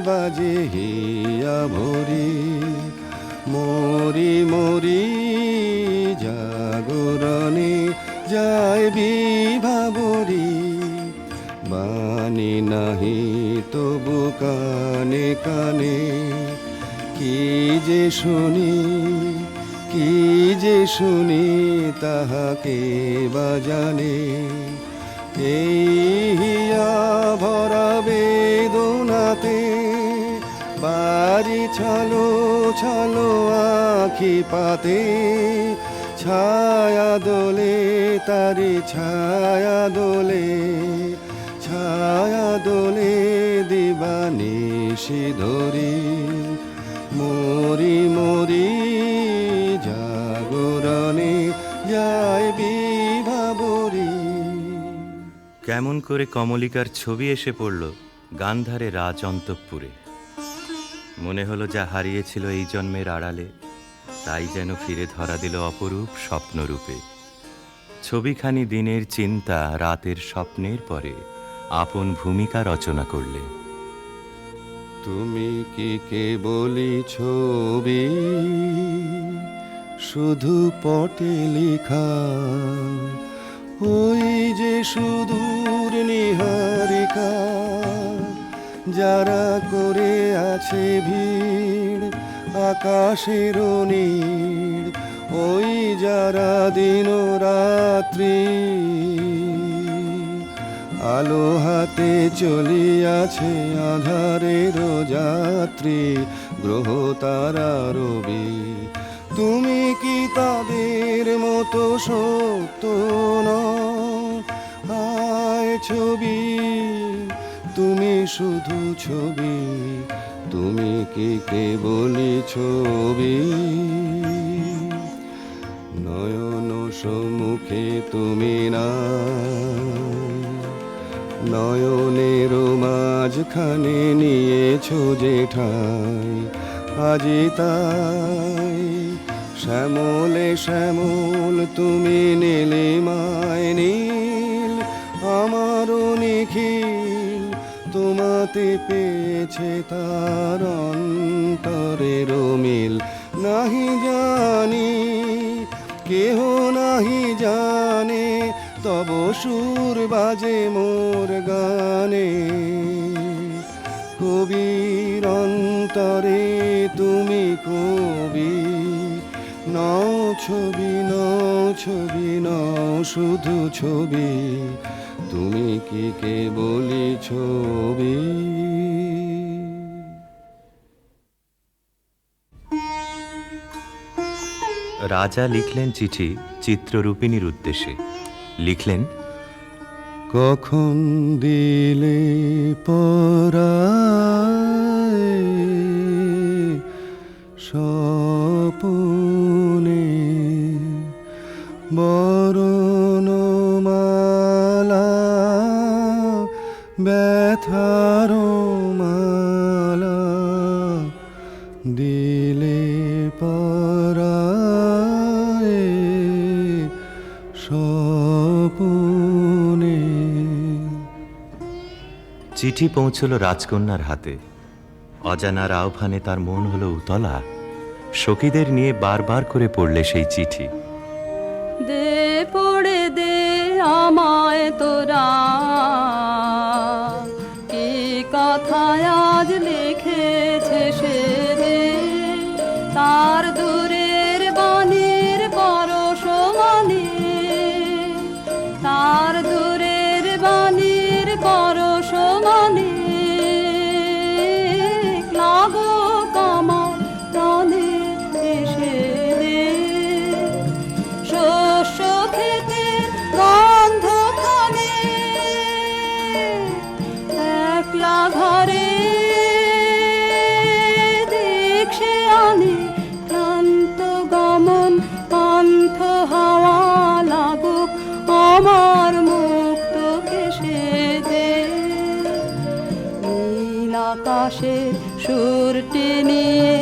বাজে হিয়া ভরি। মরি মরি, জাগরণে যায় বিভাবরী। বাণী নাহি তবু কানে কানে, কি যে শুনি, কি যে শুনি তাহাকে বা জানে। এই হিয়া ভরা বেদনাতে বাড়ি ছলো ছলো আখি পাতে, ছায়া দোলে তারি ছায়া দোলে, ছায়া দোলে দিবানিশি ধরি, মরি মরি জাগরণে যায় বিভাবরী। কেমন করে কমলিকার ছবি এসে পড়ল গান্ধারে রাজ অন্তঃপুরে। মনে হলো যা হারিয়েছিল এই জন্মের আড়ালে, তাই যেন ফিরে ধরা দিল অপরূপ স্বপ্নরূপে। ছবিখানি দিনের চিন্তা রাতের স্বপ্নের পরে আপন ভূমিকা রচনা করলে। তুমি কি কেবলই ছবি, শুধু পটে লেখা, ওই যে সুদূর নিহারিকা, যারা করে আছে ভিড় আকাশের নীড়, ওই যারা দিন রাত্রি আলো হাতে চলিয়াছে আধারের যাত্রী, গ্রহ তারা রবি। তুমি কি তাদের মতো সত্য নও? আয় ছবি, তুমি শুধু ছবি, তুমি কি কেবলই ছবি। নয়ন সম্মুখে তুমি না, নয়নের মাঝখানে নিয়েছো যে ঠাই, আজি তাই শ্যামলে শ্যামল তুমি নীলিমায় নীল, আমারও নিখিল তোমাতে পেয়েছে তার অন্তরের মিল। নাহি জানি কেহ নাহি জানে, তব সুর বাজে মোর গানে, কবির অন্তরে তুমি কবি। নও ছবি নও ছবি নও শুধু ছবি, তুমি কি কেবলই ছবি। রাজা লিখলেন চিঠি চিত্ররূপিণীর উদ্দেশ্যে। লিখলেন, কখন দিলে পরায় স্বপনে বরণমালা, ব্যথার মালা দিলে পরায় স্বপনে। চিঠি পৌঁছল রাজকন্যার হাতে। অজানার আহ্বানে তার মন হলো উতলা। সখীদের নিয়ে বারবার করে পড়লে সেই চিঠি। দে পড়ে দে আমায় তোরা, কি কথায় আজ লিখেছে সে দে, তার দূরের বাণীর পরশ মানে, তার দূরের বাণীর পরশ মানে, লাগো কামার প্রাণে এসে দে, শস্য খেতে গন্ধ খানে, একলা ঘরে দেখছে আনে, ক্লান্ত গমন পান্থ হাওয়া লাগুক আমার মুক্ত কেশে দে, নীল আকাশের সুরটি নিয়ে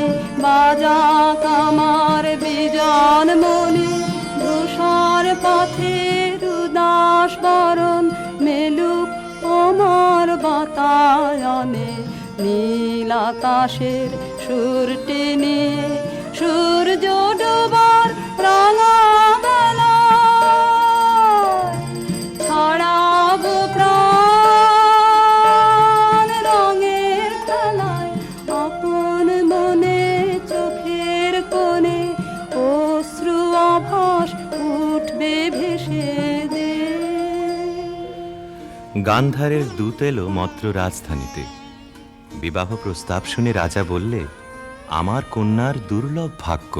বাজা কামার বিজন মনে, ধূসর পথের উদাস বরণ মেলুক আমার বাতায়নে, নীল আকাশের সুরটি নিয়ে সূর্য ডোবার রাঙা বেলায়, ছড়াবো প্রাণ রঙের খেলায়, আপন মনে চোখের কোণে অশ্রু আভাস উঠবে ভেসে দে। গান্ধারের দূত এলো মদ্র রাজধানীতে। বিবাহ প্রস্তাব শুনে রাজা বললে, আমার কন্যার দুর্লভ ভাগ্য।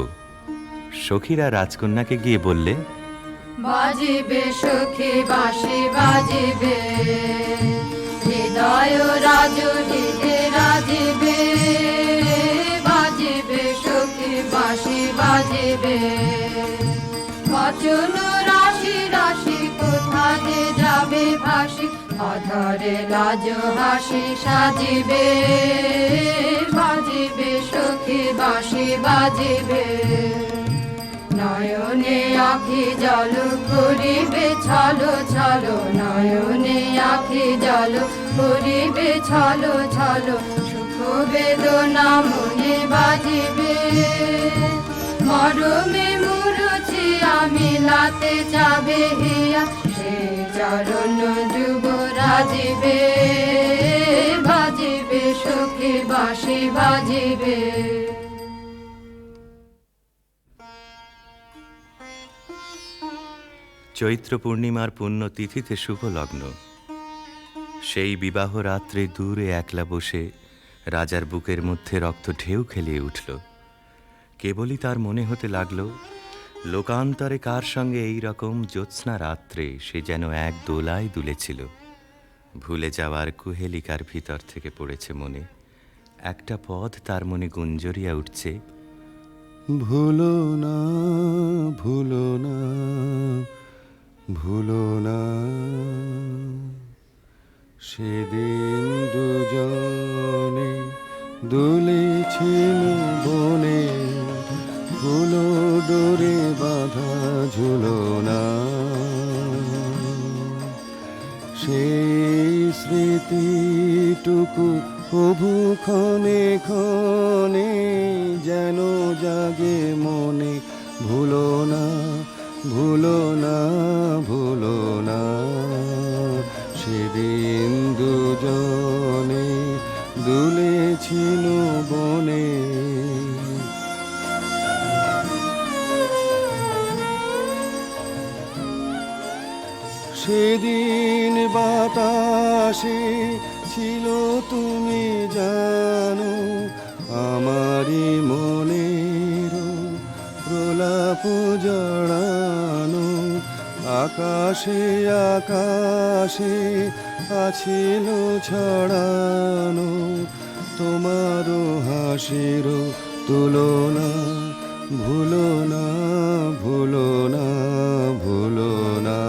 সখীরা রাজকন্যাকে গিয়ে বললে, বাজিবে সখী বাঁশি বাজিবে, হৃদয় রাজুলিতে রাজিবে। বাজিবে সখী বাঁশি বাজিবে, বচন রাশি রাশি কোথা যে যাবে ভাসি, অধরে লাজ হাসি সাজিবে। বাজিবে সখী বাঁশি বাজিবে, নয়নে আখি জল করিবে ছলো ছলো, নয়নে আখি জল করিবে ছলো ছলো, সুখ বেদনা মনে বাজিবে। মরমে মুরুছি আমি লাতে যাবে হিয়া, সে চরণ যুব রাজিবে। বাজিবে সখী বাঁশি বাজিবে। চৈত্র পূর্ণিমার পুণ্য তিথিতে শুভ লগ্ন। সেই বিবাহ রাত্রে দূরে একলা বসে রাজার বুকের মধ্যে রক্ত ঢেউ খেলিয়ে উঠল। কেবলই তার মনে হতে লাগলো, লোকান্তরে কার সঙ্গে এই রকম জ্যোৎস্না রাত্রে সে যেন এক দোলায় দুলেছিল। ভুলে যাওয়ার কুহেলিকার ভিতর থেকে পড়েছে মনে, একটা পদ তার মনে গুঞ্জরিয়া উঠছে, ভুলো না ভুলো না ভুলো না, সেদিন দুজনে দুলেছিল বনে, ফুলো ডোরে বাঁধা ঝুলনা। সেই স্মৃতিটুকু কভু ক্ষণে ক্ষণে যেন জাগে মনে, ভুলো না ভুলো না ভুলো না, সেদিন দুজনে দুলেছিল বনে। সেদিন বাতাসে ছিল তুমি জানো, আমারই মনের প্রলাপ জড়ানো। আকাশে আকাশে আছিল ছড়ানো, তোমারও হাসির তুলনা। ভুলো না ভুলো না ভুলো না,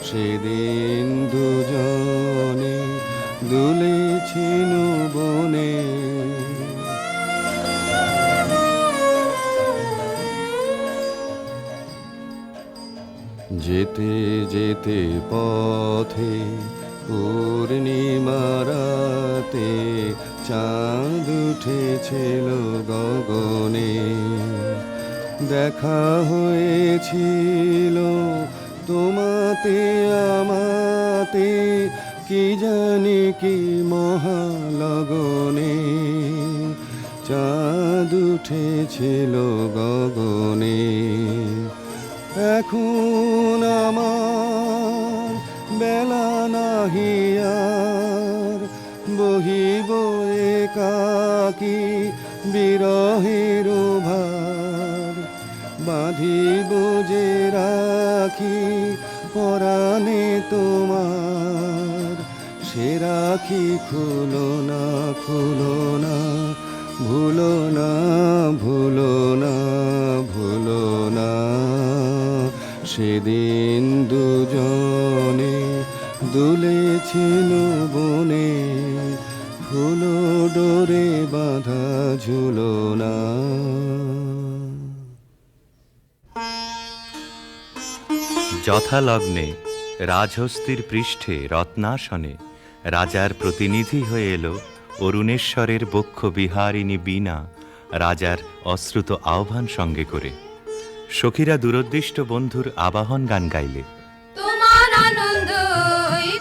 সেদিন দুজনে দুলেছিল বনে। যেতে যেতে পথে পূর্ণিমারাতে চাঁদ উঠেছিল গগনে। দেখা হয়েছিল তোমাতে আমাতে, কি জানি কি মহালগনে। চাঁদ উঠেছিল গগনে, এখন আমার বেলা নাহি আর, বহিব একাকী বিরহের ভার। বাঁধিব যে রাখি পরাণে তোমার, সে রাখি খুলো না খুলো না, ভুলো না ভুলো না ভুলো না, সেদিন দুজনে দুলেছিল বনে, ফুলো ডোরে বাঁধা ঝুলনা। যথালগ্নে রাজহস্তির পৃষ্ঠে রত্নাসনে রাজার প্রতিনিধি হয়ে এলো অরুণেশ্বরের বক্ষ বিহারিণী বীণা, রাজার অশ্রুত আহ্বান সঙ্গে করে। সখীরা দূরদৃষ্ট বন্ধুর আবাহন গান গাইলে, তোমার আনন্দ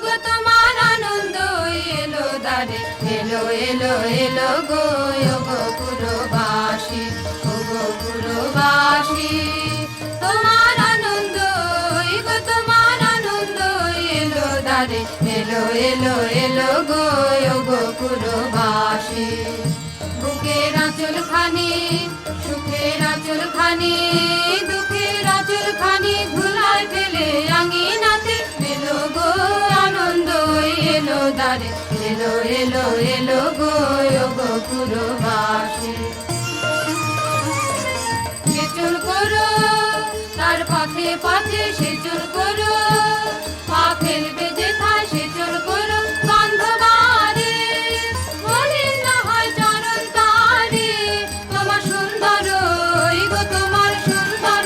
গো তোমার আনন্দ এলো দারে, এলো এলো এলো গো পুরবাসী, গো পুরবাসী। তোমার আনন্দ গো তোমার আনন্দ এলো দারে, এলো এলো এলো গো গো পুরবাসী বুকের আঁচল খানি সুখের আঁচল খানি দুঃখের আঁচল খানি ধুলায় ফেলে আঙিনাতে এলো গো আনন্দ এলো দ্বারে এলো এলো এলো গো গো পুরবাসী সেচুল করো তার পথে পথে সেচুল করো পা ফেলবে যেথায় সেচুল করো গন্ধ বাড়ে মলিন না হয় চরণ তারে তোমার সুন্দর গো তোমার সুন্দর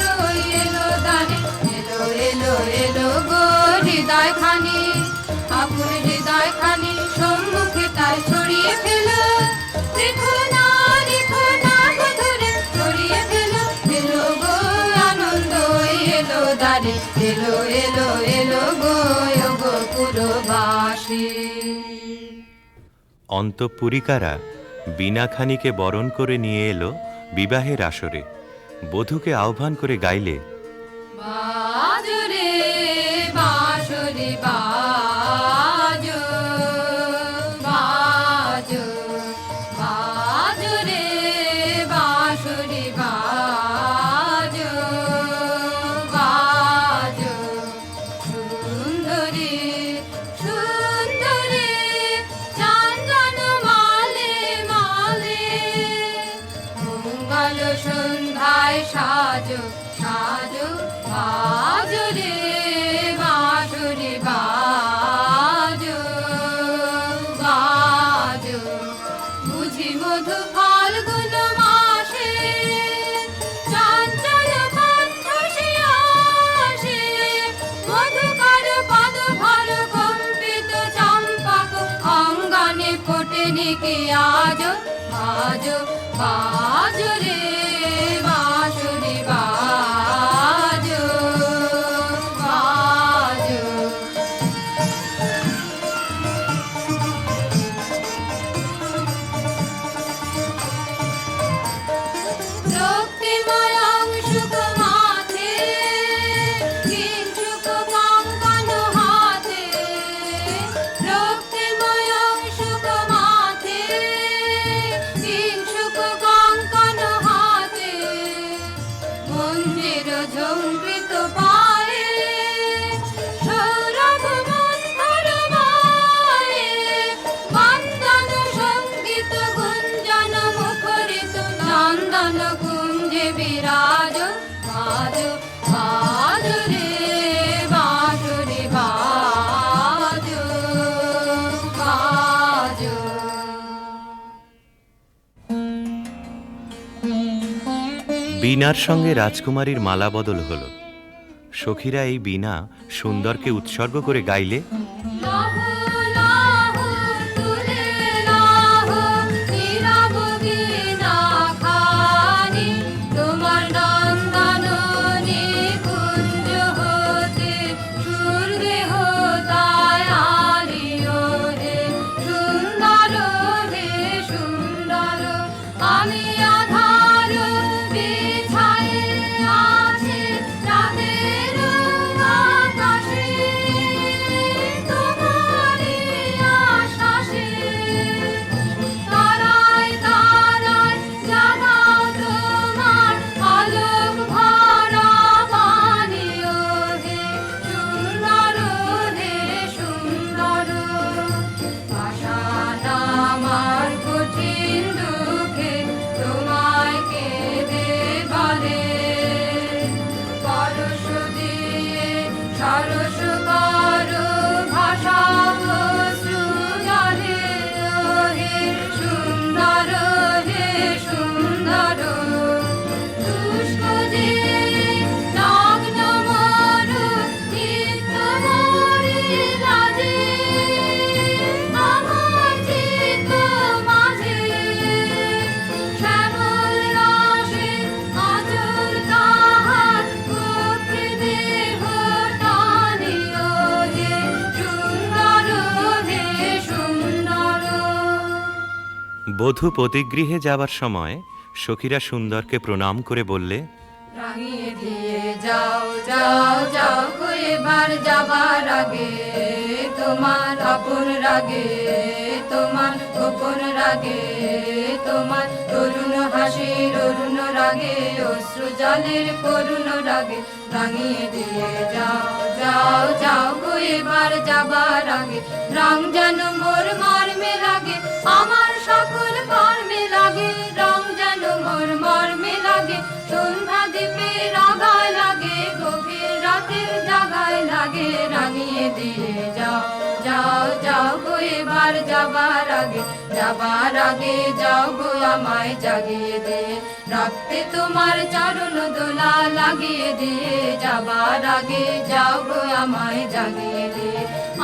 এলো দ্বারে এলো এলো এলো গো হৃদয় খানি আপুর হৃদয় খানি সম্মুখে তার ছড়িয়ে ফেলো দেখো না গো ধরে ছড়িয়ে ফেলো এলো গো আনন্দ এলো দ্বারে এলো এলো এলো গো গো পুরবাসী অন্তঃপুরিকারা বীণাখানিকে বরণ করে নিয়ে এলো বিবাহের আসরে। বধূকে আহ্বান করে গাইলে, বাজো রে বাঁশরি বাজো বাজো বাজো রে বাঁশরি বাজো বাজো সুন্দরী সুন্দরী চন্দন মালে মালে মঙ্গল সন্ধ্যায় সাজো সাজো বাজো রে বাঁশরি বাজো বাজো বুঝি মধু ফাল্গুন মাসে চঞ্চল কণ্ঠ সে আসে মধুকর পদ ভর কম্পিত চম্পক অঙ্গনে ফোটেনি কে আজো বাজো বাজো রে বাঁশরি বাজো বাজো রক্তিময় অংশুক মাথে কিঞ্চুক কঙ্কণ হাতে রক্তিময় অংশুক মাথে কিঞ্চুক কঙ্কণ হাতে মঞ্জির ঝঙ্কৃত পায়ে সৌরভ মন্থর মায়ে বন্দন সঙ্গীত গুঞ্জন মুখরিত নন্দন কুঞ্জে বিরাজ বাজো বাজো রে বাঁশরি বাজো বাজো বীণার সঙ্গে রাজকুমারীর মালা বদল হলো। সখীরা এই বীণা সুন্দরকে উৎসর্গ করে গাইলে, লাহো লাহো তুলে লাহো নীরব বীণা খানি তোমার নন্দন নিকুঞ্জ হতে সুরদেহ তাই আলিও হে সুন্দর আমি আধার বিছায়ে আছে রাতের আকাশে তোমারই আশ্বাসে তারায় তারায় জাগাও তোমার আলোক ভরা বাণীও হে সুন্দর পাষাণ আমার কঠিন দুঃখে তোমায় কেঁদে বলে পরশ দিয়ে সরস করো ভাষা অশ্রু জলে হে সুন্দর শুষ্ক যে নগ্ন মরু নিত্য মরি লাজে আমার চিত্ত মাঝে শ্যামল রসে আচল তাহার গোপী দেহ টানিও হে সুন্দর বধূ পতিগৃহে যাবার সময় সখীরা সুন্দরকে প্রণাম করে বললে, রাঙিয়ে দিয়ে যাও যাও যাও গো এবার যাবার আগে তোমার আপন রাগে, তোমার গোপন রাগে, তোমার তরুণ হাসির অরুণ রাগে, অশ্রু জলের করুণ রাগে রাঙিয়ে দিয়ে যাও, যাও, যাও গো এবার যাবার আগে। রং যেন মোর মর্মে লাগে, আমার সকল কর্মে লাগে, রং যেন মোর মর্মে লাগে, সন্ধ্যা দ্বীপের আগায় লাগে, গভীর রাতের জাগায় লাগে, রাঙিয়ে দিয়ে যাও, যাও, যাও গো এবার যাবার আগে, যাবার আগে যাও গো আমায় জাগিয়ে দিয়ে, রাখতে তোমার চরণ দোলা লাগিয়ে দিয়ে, যাবার আগে যাও গো আমায় জাগিয়ে দিয়ে।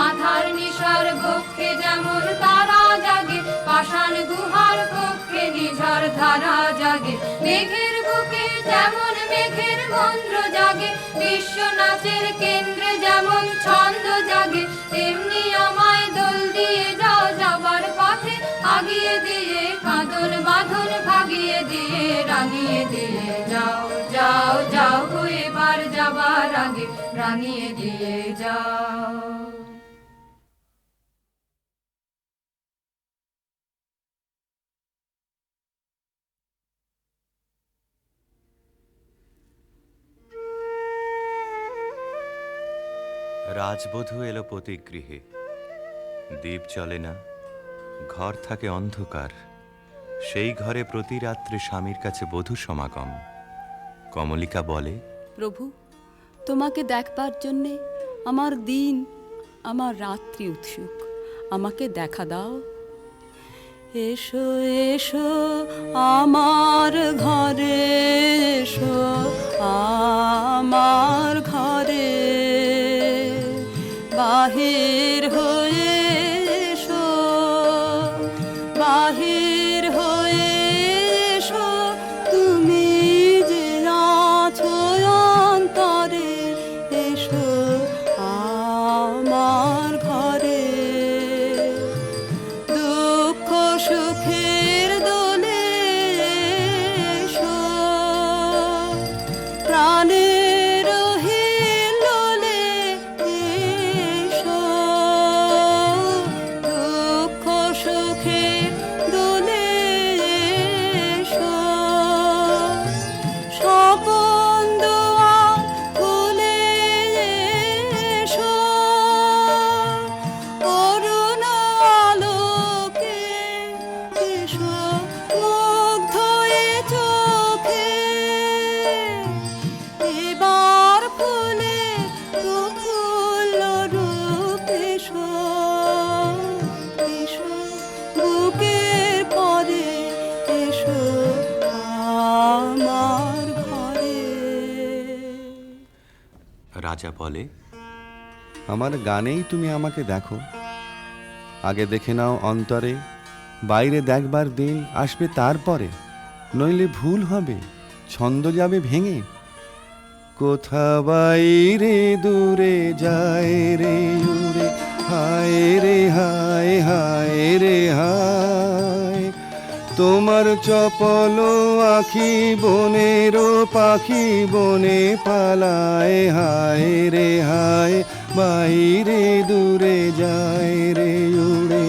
আধার নিশার বক্ষে যেমন তারা জাগে, পাষাণ গুহার কক্ষে নিঝর ধারা জাগে, মেঘের বুকে যেমন মেঘের মন্ত্র জাগে, বিশ্ব নাচের কেন্দ্রে যেমন ছন্দ জাগে, তেমনি আমায় দোল দিয়ে যাও যাবার পথে আগিয়ে দিয়ে, কাঁদন বাঁধন ভাগিয়ে দিয়ে, রাঙিয়ে দিয়ে যাও, যাও, যাও গো এবার যাবার আগে, রাঙিয়ে দিয়ে যাও। রাজবধূ এলো পতিগৃহে, দীপ জ্বলে না, ঘর থাকে অন্ধকার। সেই ঘরে প্রতি রাত্রে স্বামীর কাছে বধূ সমাগম। কমলিকা বলে, প্রভু, তোমাকে দেখবার জন্যে আমার দিন আমার রাত্রি উৎসুক, আমাকে দেখা দাও। এসো এসো আমার ঘরে, এসো আমার ঘরে, বাহির হয়ে এসো, বাহির হয়ে এসো, তুমি যে আছো অন্তরে, এসো আমার ঘরে। দুঃখ সুখের দোলে এসো, প্রাণের হিল্লোলে এসো, দুঃখ সুখের দোলে এসো, স্বপন দুয়ার খুলে এসো, করুণ আলোকে এসো, মুগ্ধ এ চোখে, এবার ফুলে প্রফুল্ল রূপ এসো, এসো বুকের পরে, এসো আমার ঘরে। রাজা বলে, আমার গানেই তুমি আমাকে দেখো, আগে দেখে নাও অন্তরে, বাইরে দেখবার দিন আসবে তারপরে, নইলে ভুল হবে, ছন্দ যাবে ভেঙে। কোথা বাইরে দূরে যায় রে উড়ে, হায় রে হায়, হায় রে হায়, তোমার চপল আখি বনেরও পাখি বনে পালায়, হায় রে হায়, বাইরে দূরে যায় রে উড়ে।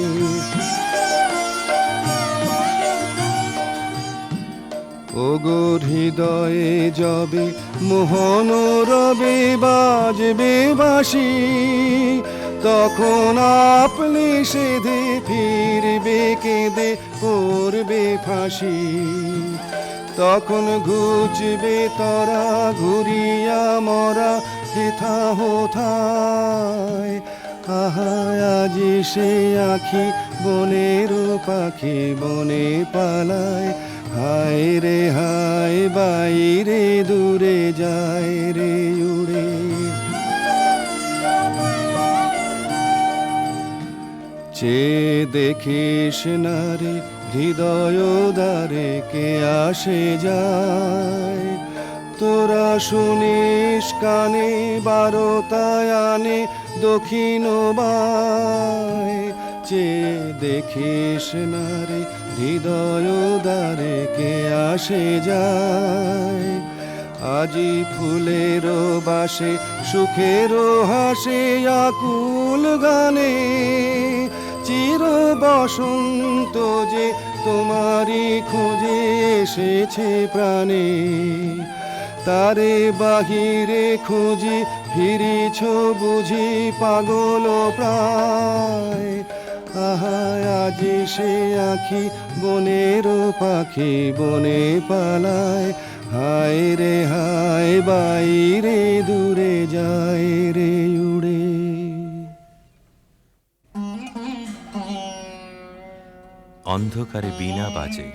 ওগো হৃদয়ে যবে মোহন রবে বাজবে বাঁশি, তখন আপনি সেধে ফিরবে কেঁদে পড়বে ফাঁসি, তখন ঘুচবে তরা ঘুরিয়া মরা হেথা হোথায়, আহা আজি সে আখি বনের পাখি বনে পালায়, হায় রে হায়, বাইরে দূরে যায় রে উড়ে। চেয়ে দেখিস না রে হৃদয় দ্বারে কে আসে যায়, তোরা শুনিস কানে বারোটায় আনে দক্ষিণ বায়, চেয়ে দেখিস না রে হৃদয় দ্বারে কে আসে যায়, আজি ফুলেরও বাসে সুখেরও হাসে আকুল কোমল গানে, চির বসন্ত যে তোমারই খোঁজে এসেছে প্রাণে। তারে বাহিরে খুঁজি ফিরিছ বুঝি পাগল প্রায়। আহা আজি সে আখি বনের পাখি বনে পালায়। হায় রে হায় বাইরে দূরে যায় রে উড়ে। অন্ধকারে বীণা বাজে,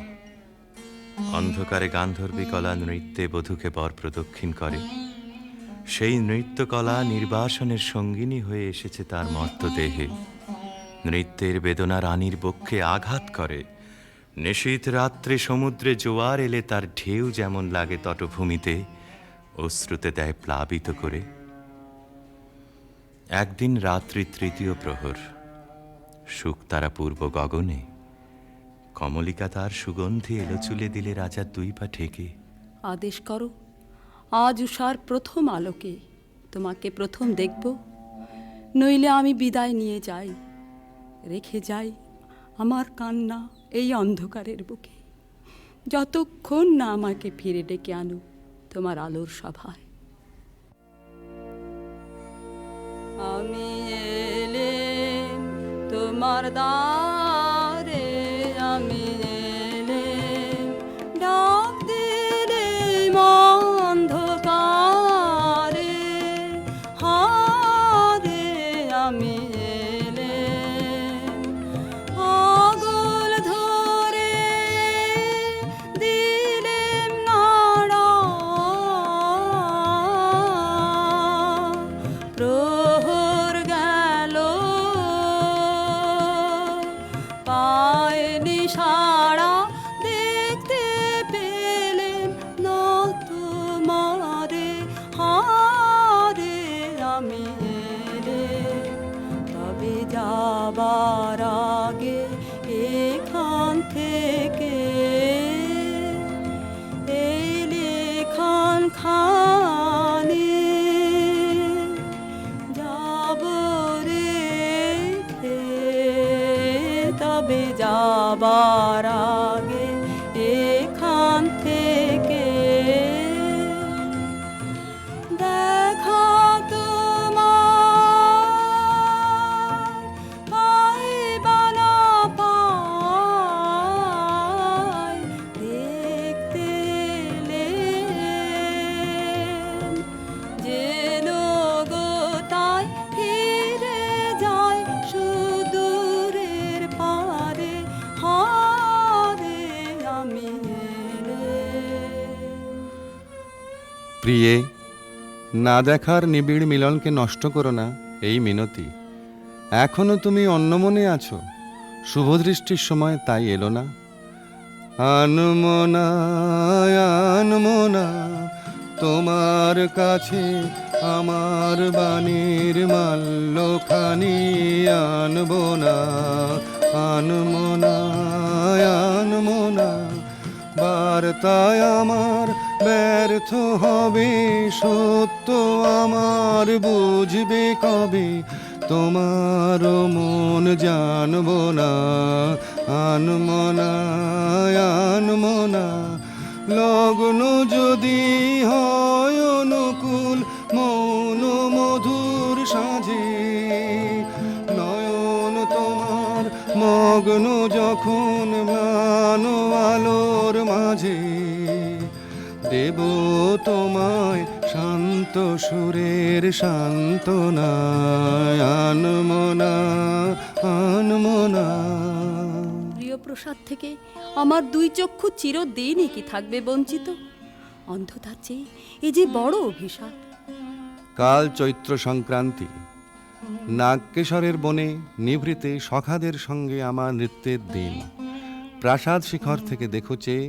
অন্ধকারে গান্ধর্বী কলা নৃত্যে বধূকে বর প্রদক্ষিণ করে। সেই নৃত্যকলা নির্বাসনের সঙ্গিনী হয়ে এসেছে তার মর্তদেহে। নৃত্যের বেদনা রানীর বক্ষে আঘাত করে। নিশীথ রাত্রে সমুদ্রে জোয়ার এলে তার ঢেউ যেমন লাগে তটভূমিতে, অশ্রুতে দেয় প্লাবিত করে। একদিন রাত্রি তৃতীয় প্রহর, শুকতারা পূর্ব গগনে, কমলিকা তার সুগন্ধি এলো চুলে দিলে রাজার দুই পা ঠেকে। আদেশ করো, আজ উষার প্রথম আলোকে তোমাকে প্রথম দেখব, নইলে আমি বিদায় নিয়ে যাই, রেখে যাই আমার কান্না এই অন্ধকারের বুকে, যতক্ষণ না আমাকে ফিরে ডেকে আনো তোমার আলোর সভায়। আমি এলেম তোমার দ্বারে, আমি এলেম ডাক দিলেম অন্ধকারে, হারে আমি এলেম আগল ধরে দিলেম নাড়া, প্রহর গেল পায়নি সাড়া, দেখতে পেলেন না তোমারে, হারে আমি এলেম তবে যাবার আগে এখান থেকে এই লেখান খানি যাব রেখে, তবে যাবার আগে এখান থেকে দেখা তোমার পাইবা না পাই, দেখতে এলেম যেন গো তাই ফিরে যায় সুদূরের পারে, হারে আমি এলেম। প্রিয়ে, না দেখার নিবিড় মিলনকে নষ্ট করো না এই মিনতি। এখনো তুমি অন্যমনে আছো, শুভদৃষ্টির সময় তাই এলো না। আনমনা আনমনা তোমার কাছে আমার বাণীর মাল্যখানি আনবো না। আনমনা আনমনা বার্তায় আমার ব্যর্থ হবে, সত্য আমার বুঝবে কবে, তোমার মন জানবো না। আনমনা আনমনা লগ্ন যদি হয় অনুকূল মৌন মধুর সাজে, নয়ন তোমার মগ্ন যখন ম্লান আলোর মাঝে, দেব তোমায় শান্ত সুরের সান্ত্বনা। আনমনা আনমনা। প্রিয় প্রসাদ থেকে আমার দুই চক্ষু চিরদিনই কি থাকবে বঞ্চিত? অন্ধতার চেয়ে এ যে বড় অভিশাপ। কাল চৈত্র সংক্রান্তি, নাগকেশরের বনে নিভৃতে সখাদের সঙ্গে আমার নৃত্যের দিন। প্রাসাদ শিখর থেকে দেখো চেয়ে,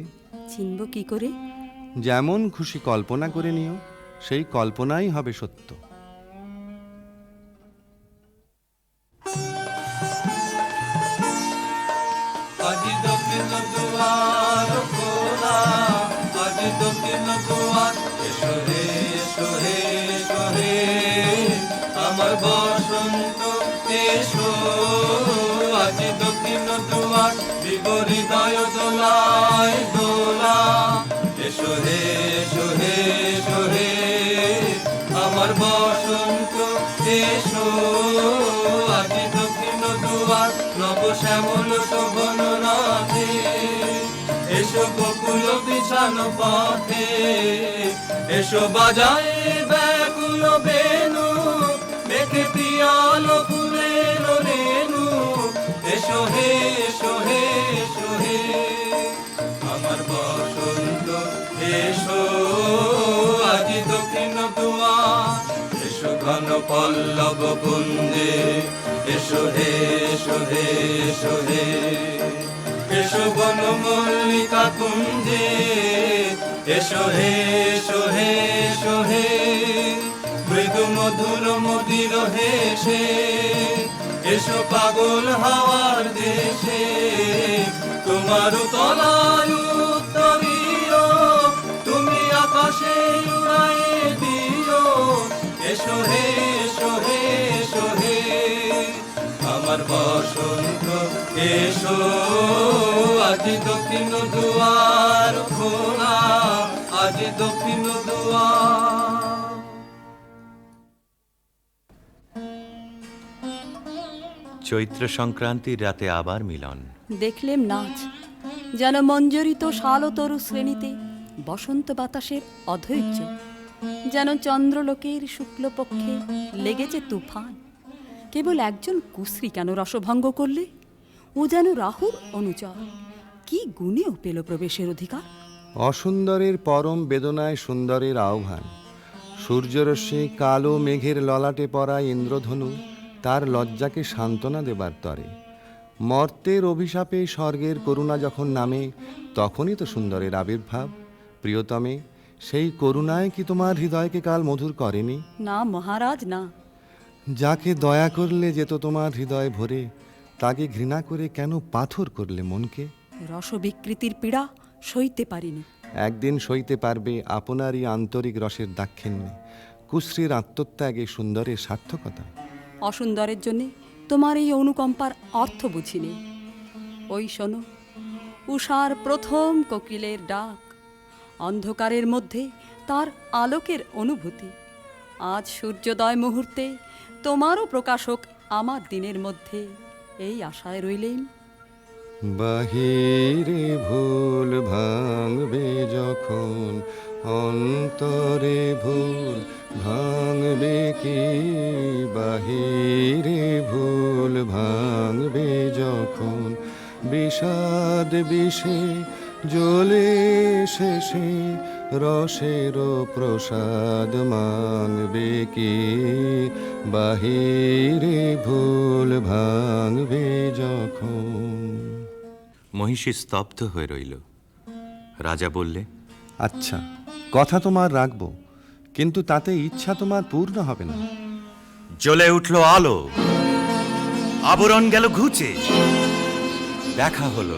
চিনব কি করে? যেমন খুশি কল্পনা করে নিও, সেই কল্পনাই হবে সত্য। আজি দক্ষিণ দুয়ার খোলা, আজি দক্ষিণ দুয়ার, এসো হে এসো হে এসো হে, আমার বসন্ত এসো আজ দক্ষিণ দুয়ার দিব হৃদয় দোলায় দোলা। এসো হে এসো হে এসো হে আমার বসন্ত, এসো আজ দক্ষিণ দুয়ার নব শ্যামল শোভন রাধে। এসো বকুল বিছানো পথে, এসো বাজায় ব্যাকুল বেনু, মেঘে পিয়াল ফুলের রেণু। এসো হে এসো হে এসো হে আমার বসন্ত, এসো আজ দক্ষিণ দুয়ার। এসো ঘন পল্লব কুঞ্জে, এসো হে এসো হে এসো হে এসো বন মল্লিকা কুঞ্জে, এসো হে এসো হে এসো হে মৃদু মধুর মদির হেসে। এসো পাগল হাওয়ার দেশে, তোমার তলায় উত্তরীয়, তুমি আকাশে উড়াই দিও। এসো হে এসো হে এসো হে আমার বসন্ত, এসো আজ দক্ষিণ দুয়ার খোলা, আজ দক্ষিণ দুয়ার। চৈত্র সংক্রান্তির রাতে আবার মিলন। দেখলেম নাচ, যেন মঞ্জরিত শালতরু শ্রেণীতে বসন্ত বাতাসের অধৈর্য, যেন চন্দ্রলোকের শুক্লপক্ষে লেগেছে তুফান। কেবল একজন কুশ্রী কেন রসভঙ্গ করলে? ও যেন রাহুর অনুচর, কি গুণেও পেল প্রবেশের অধিকার। অসুন্দরের পরম বেদনায় সুন্দরের আহ্বান। সূর্যরশ্মি কালো মেঘের ললাটে পড়া ইন্দ্রধনু তার লজ্জাকে সান্ত্বনা দেবার তরে। মর্তের অভিশাপে স্বর্গের করুণা যখন নামে, তখনই তো সুন্দরের আবির্ভাব। প্রিয়তমে, সেই করুণায় কি তোমার হৃদয়কে কাল মধুর করেনি? না মহারাজ, না। যাকে দয়া করলে যেত তোমার হৃদয় ভরে, তাকে ঘৃণা করে কেন পাথর করলে মনকে? রসবিকৃতির পীড়া সইতে পারিনি। একদিন সইতে পারবে আপনারই আন্তরিক রসের দাক্ষিণ্যে, কুশ্রীর আত্মত্যাগে সুন্দরের সার্থকতা। অসুন্দরের জন্যে তোমার এই অনুকম্পার অর্থ বুঝিনি। ওই শোনো, উষার প্রথম কোকিলের ডাক, অন্ধকারের মধ্যে তার আলোকের অনুভূতি। আজ সূর্যোদয় মুহূর্তে তোমারও প্রকাশক আমার দিনের মধ্যে, এই আশায় রইলেন। বাহিরে ভুল ভাঙবে যখন, অন্তরে ভুল ভাঙবে কি? বাহিরে ভুল ভাঙবে যখন, বিষাদ বিষে জ্বলে শেষে রসের প্রসাদ মাংবে কি? বাহিরে ভুল ভাঙবে যখন। মহিষী স্তব্ধ হয়ে রইল। রাজা বললে, আচ্ছা, কথা তোমার রাখবো, কিন্তু তাতে ইচ্ছা তোমার পূর্ণ হবে না। জ্বলে উঠল আলো, আবরণ গেল ঘুচে, দেখা হলো,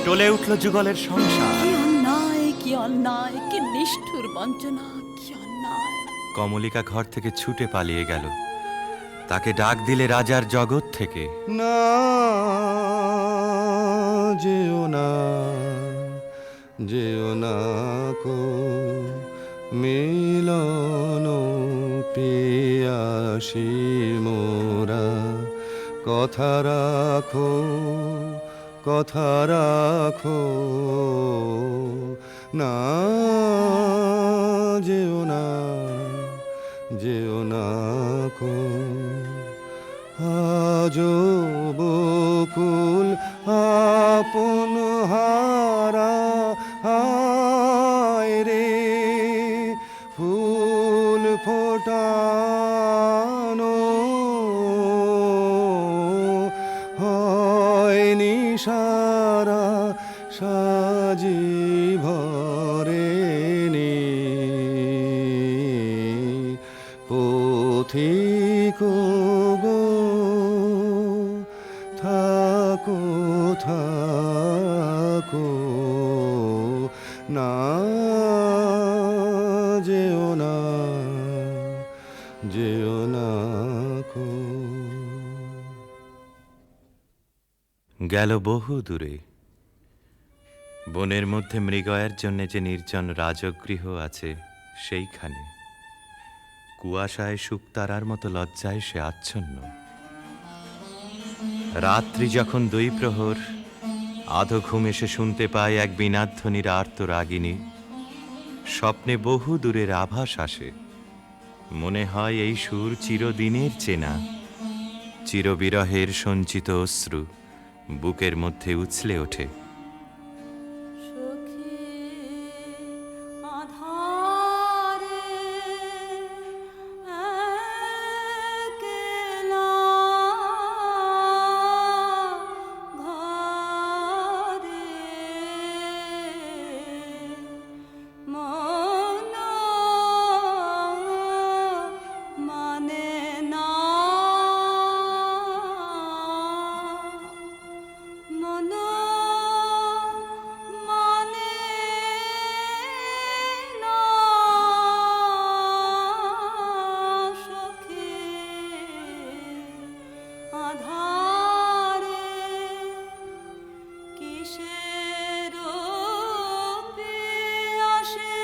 টলে উঠল যুগলের সংসার। কি অন্যায়, কি অন্যায়, কি নিষ্ঠুর বঞ্চনা, কি অন্যায়। কমলিকা ঘর থেকে ছুটে পালিয়ে গেল। তাকে ডাক দিলে রাজার জগৎ থেকে, না যেও না, যেও না কো মিলন পিয়াসী মোরা। কথা রাখো, কথা রাখো, না যেও না, যেও না কো। আজো বকুল আপন হারা, হায় রে ফুল ফোটানো হয়নি সারা, সাজি ভরেনি পথিক গো, থাকো থাকো, না যেও না, যেও না কো। গেল বহু দূরে। বনের মধ্যে মৃগয়ের জন্য যে নির্জন রাজগৃহ আছে সেইখানে কুয়াশায় শুকতারার মতো লজ্জায় সে আচ্ছন্ন। রাত্রি যখন 2 প্রহর, আধো ঘুম এসে শুনতে পায় এক বীণাধ্বনির আর্ত রাগিনী। স্বপ্নে বহু দূরের আভাস আসে, মনে হয় এই সুর চিরদিনের চেনা। চিরবিরহের সঞ্চিত অশ্রু বুকের মধ্যে উছলে ওঠে। সখী আধারে একলা ঘরে মন মানে না, মন মানে না সখী আধারে কিসের আসে,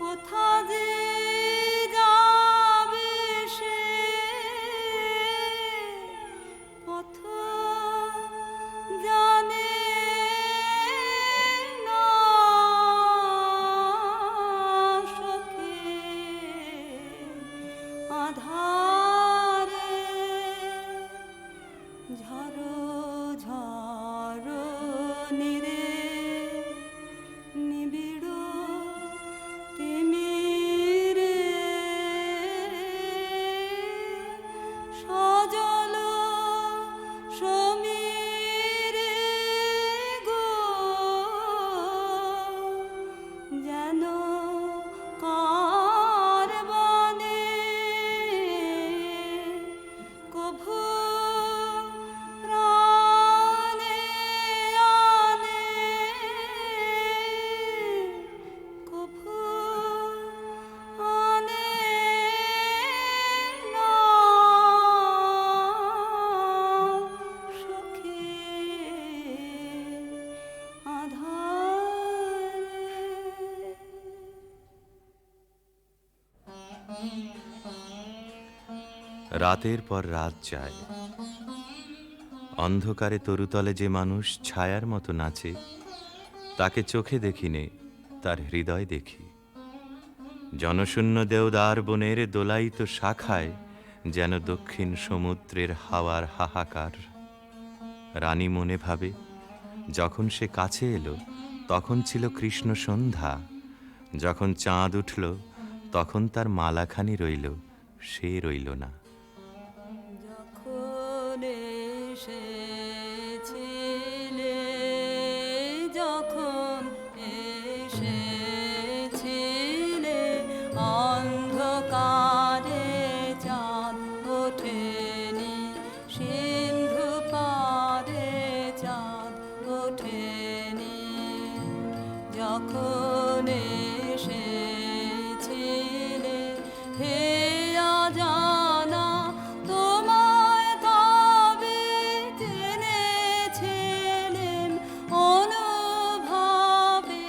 কোথা যে যাবে সে পথ জানে না সখী আধারে ঝড়ো ঝড়ো নিরে নিবিড় তিমিরে সজল সমীরে গো যেন কার বনে কভু প্রাণে আনে, কভু আনে না সখী আধারে। রাতের পর রাত যায়, অন্ধকারে তরুতলে যে মানুষ ছায়ার মতো নাচে তাকে চোখে দেখিনে, তার হৃদয় দেখি। জনশূন্য দেওদার বনের দোলায়িত শাখায় যেন দক্ষিণ সমুদ্রের হাওয়ার হাহাকার। রানী মনে ভাবে, যখন সে কাছে এলো তখন ছিল কৃষ্ণ সন্ধ্যা, যখন চাঁদ উঠল তখন তার মালাখানি রইল, সে রইল না। যখন এসেছিলে, যখন এসেছিলে অন্ধকারে চাঁদ ওঠেনি, সিন্ধু পারে চাঁদ ওঠেনি। যখন এসেছিলে হে অজানা, তোমায় তবে জেনেছিলেম, অনুভবে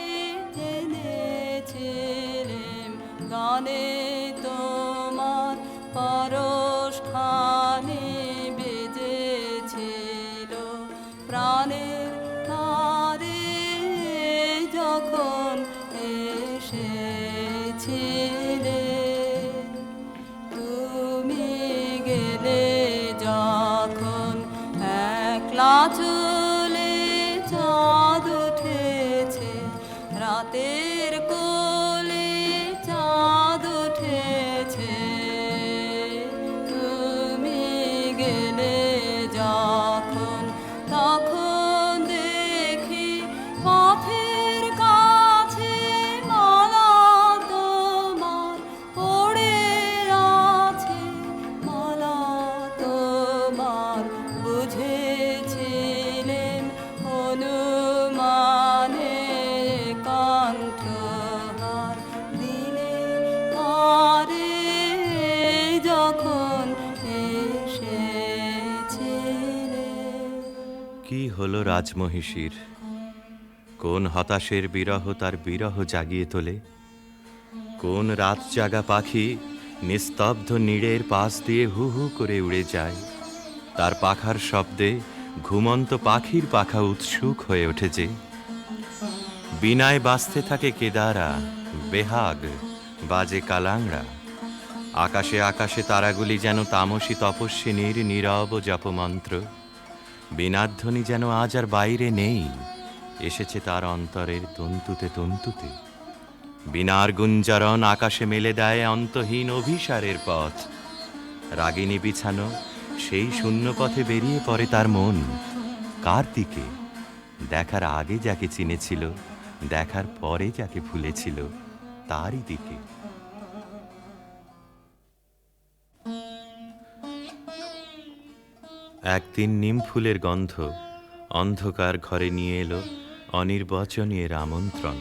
জেনেছিলেম। গানে তোমার পরশখানি বেজেছিল প্রাণের তারে, যখন এসেছিলে। তুমি গেলে যখন একলা চলে, চাঁদ উঠেছে রাতের কোলে, চাঁদ উঠেছে। তুমি গেলে যখন তখন দেখি পথের কাছে মালা তোমার পড়ে আছে, মালা তোমার বুঝেছিলেন অনুমানে কণ্ঠহার দিলে তারে, যখন এসেছিলে। কি হলো রাজমহিষীর? কোন হতাশের বিরহ তার বিরহ জাগিয়ে তোলে? কোন রাত জাগা পাখি নিস্তব্ধ নীড়ের পাশ দিয়ে হু হু করে উড়ে যায়? তার পাখার শব্দে ঘুমন্ত পাখির পাখা উৎসুক হয়ে ওঠেছে। বিনায় বাজতে থাকে কেদারা, বেহাগ, বাজে কালাংড়া। আকাশে আকাশে তারাগুলি যেন তামসী তপস্বিনীর নীরব জপমন্ত্র। বীণাধ্বনি যেন আজ আর বাইরে নেই, এসেছে তার অন্তরের তন্তুতে তন্তুতে। বীণার গুঞ্জরণ আকাশে মেলে দেয় অন্তহীন অভিসারের পথ। রাগিনী বিছানো সেই শূন্য পথে বেরিয়ে পড়ে তার মন। কার দিকে? দেখার আগে যাকে চিনেছিল, দেখার পরে যাকে ভুলেছিল, তারই দিকে। একদিন নিম ফুলের গন্ধ অন্ধকার ঘরে নিয়ে এলো অনির্বচনীয় আমন্ত্রণ।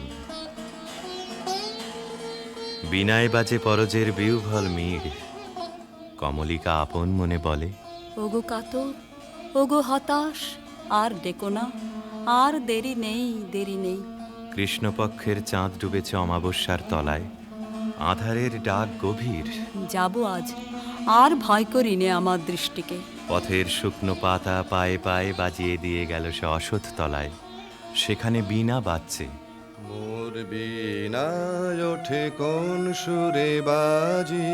বিনায় বাজে পরজের বিউভল মিড়। কমলিকা আপন মনে বলে, ওগো কাতর, ওগো হতাশ, আর ডেকো না, আর দেরি নেই, দেরি নেই। কৃষ্ণপক্ষের চাঁদ ডুবেছে অমাবস্যার তলায়, আধারের ডাক গভীর। যাব আজ, আর ভয় করি নে আমার দৃষ্টিকে। পথের শুকনো পাতা পায়ে পায়ে বাজিয়ে দিয়ে গেল সে অসৎ তলায়। সেখানে বীণা বাজছে। মোর বীণায় ওঠে কোন সুরে বাজি,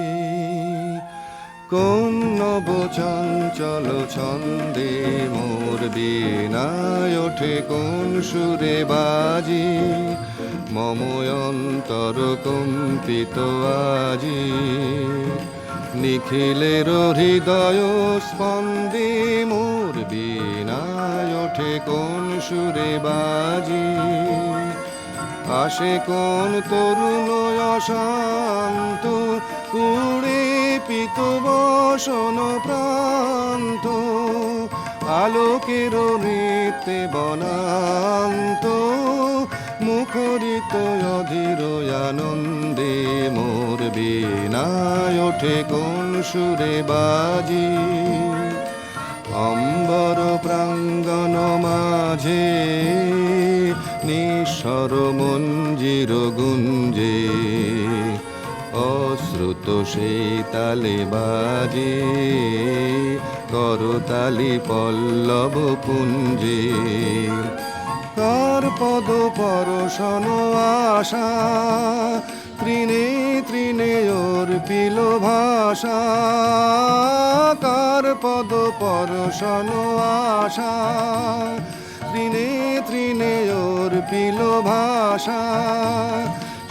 কোন নব চঞ্চল ছন্দে। মোর বীণায় ওঠে কোন সুরে বাজি, মম অন্তর কম্পিত আজি। নিখিলের হৃদয় স্পন্দে মোর বীণায় ওঠে কোন সুরে বাজি। আসে কোন তরুণ অশান্ত, কুড়ে পিত বসন প্রান্ত। আলোকের নৃত্যে বনান্ত, মুখরিত অধীর আনন্দে। মোর বীণায় ওঠে কোন সুরে বাজি, অম্বর প্রাঙ্গণ মাঝে নিঃস্বর মঞ্জির গুঞ্জে। অশ্রুত সেই তালে বাজে করতালি পল্লব পুঞ্জে। কার পদ পরশন আশা, তৃণে তৃণে অর্পিল ভাষা। কার পদ পরশন আশা, তৃণে তৃণে অর্পিল ভাষা।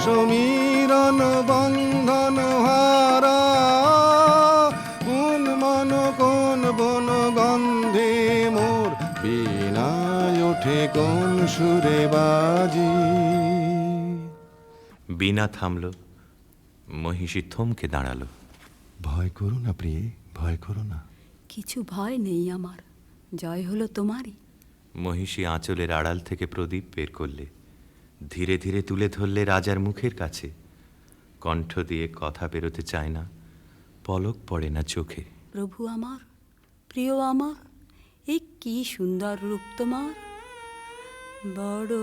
সমীরণ বন্ধন হারা, কোন মন কোন বন গন্ধে। মোর বীণায় ওঠে কোন সুরে বাজি। বীণা থামল। মহিষী থমকে দাঁড়ালো। ভয় করো না প্রিয়ে, ভয় করো না। কিছু ভয় নেই আমার, জয় হলো তোমারই। মহিষী আঁচলের আড়াল থেকে প্রদীপ বের করলে, ধীরে ধীরে তুলে ধরলে রাজার মুখের কাছে। কণ্ঠ দিয়ে কথা বেরোতে চায় না, পলক পড়ে না চোখে। প্রভু আমার, প্রিয় আমার, এই কি সুন্দর রূপ তোমার। বড়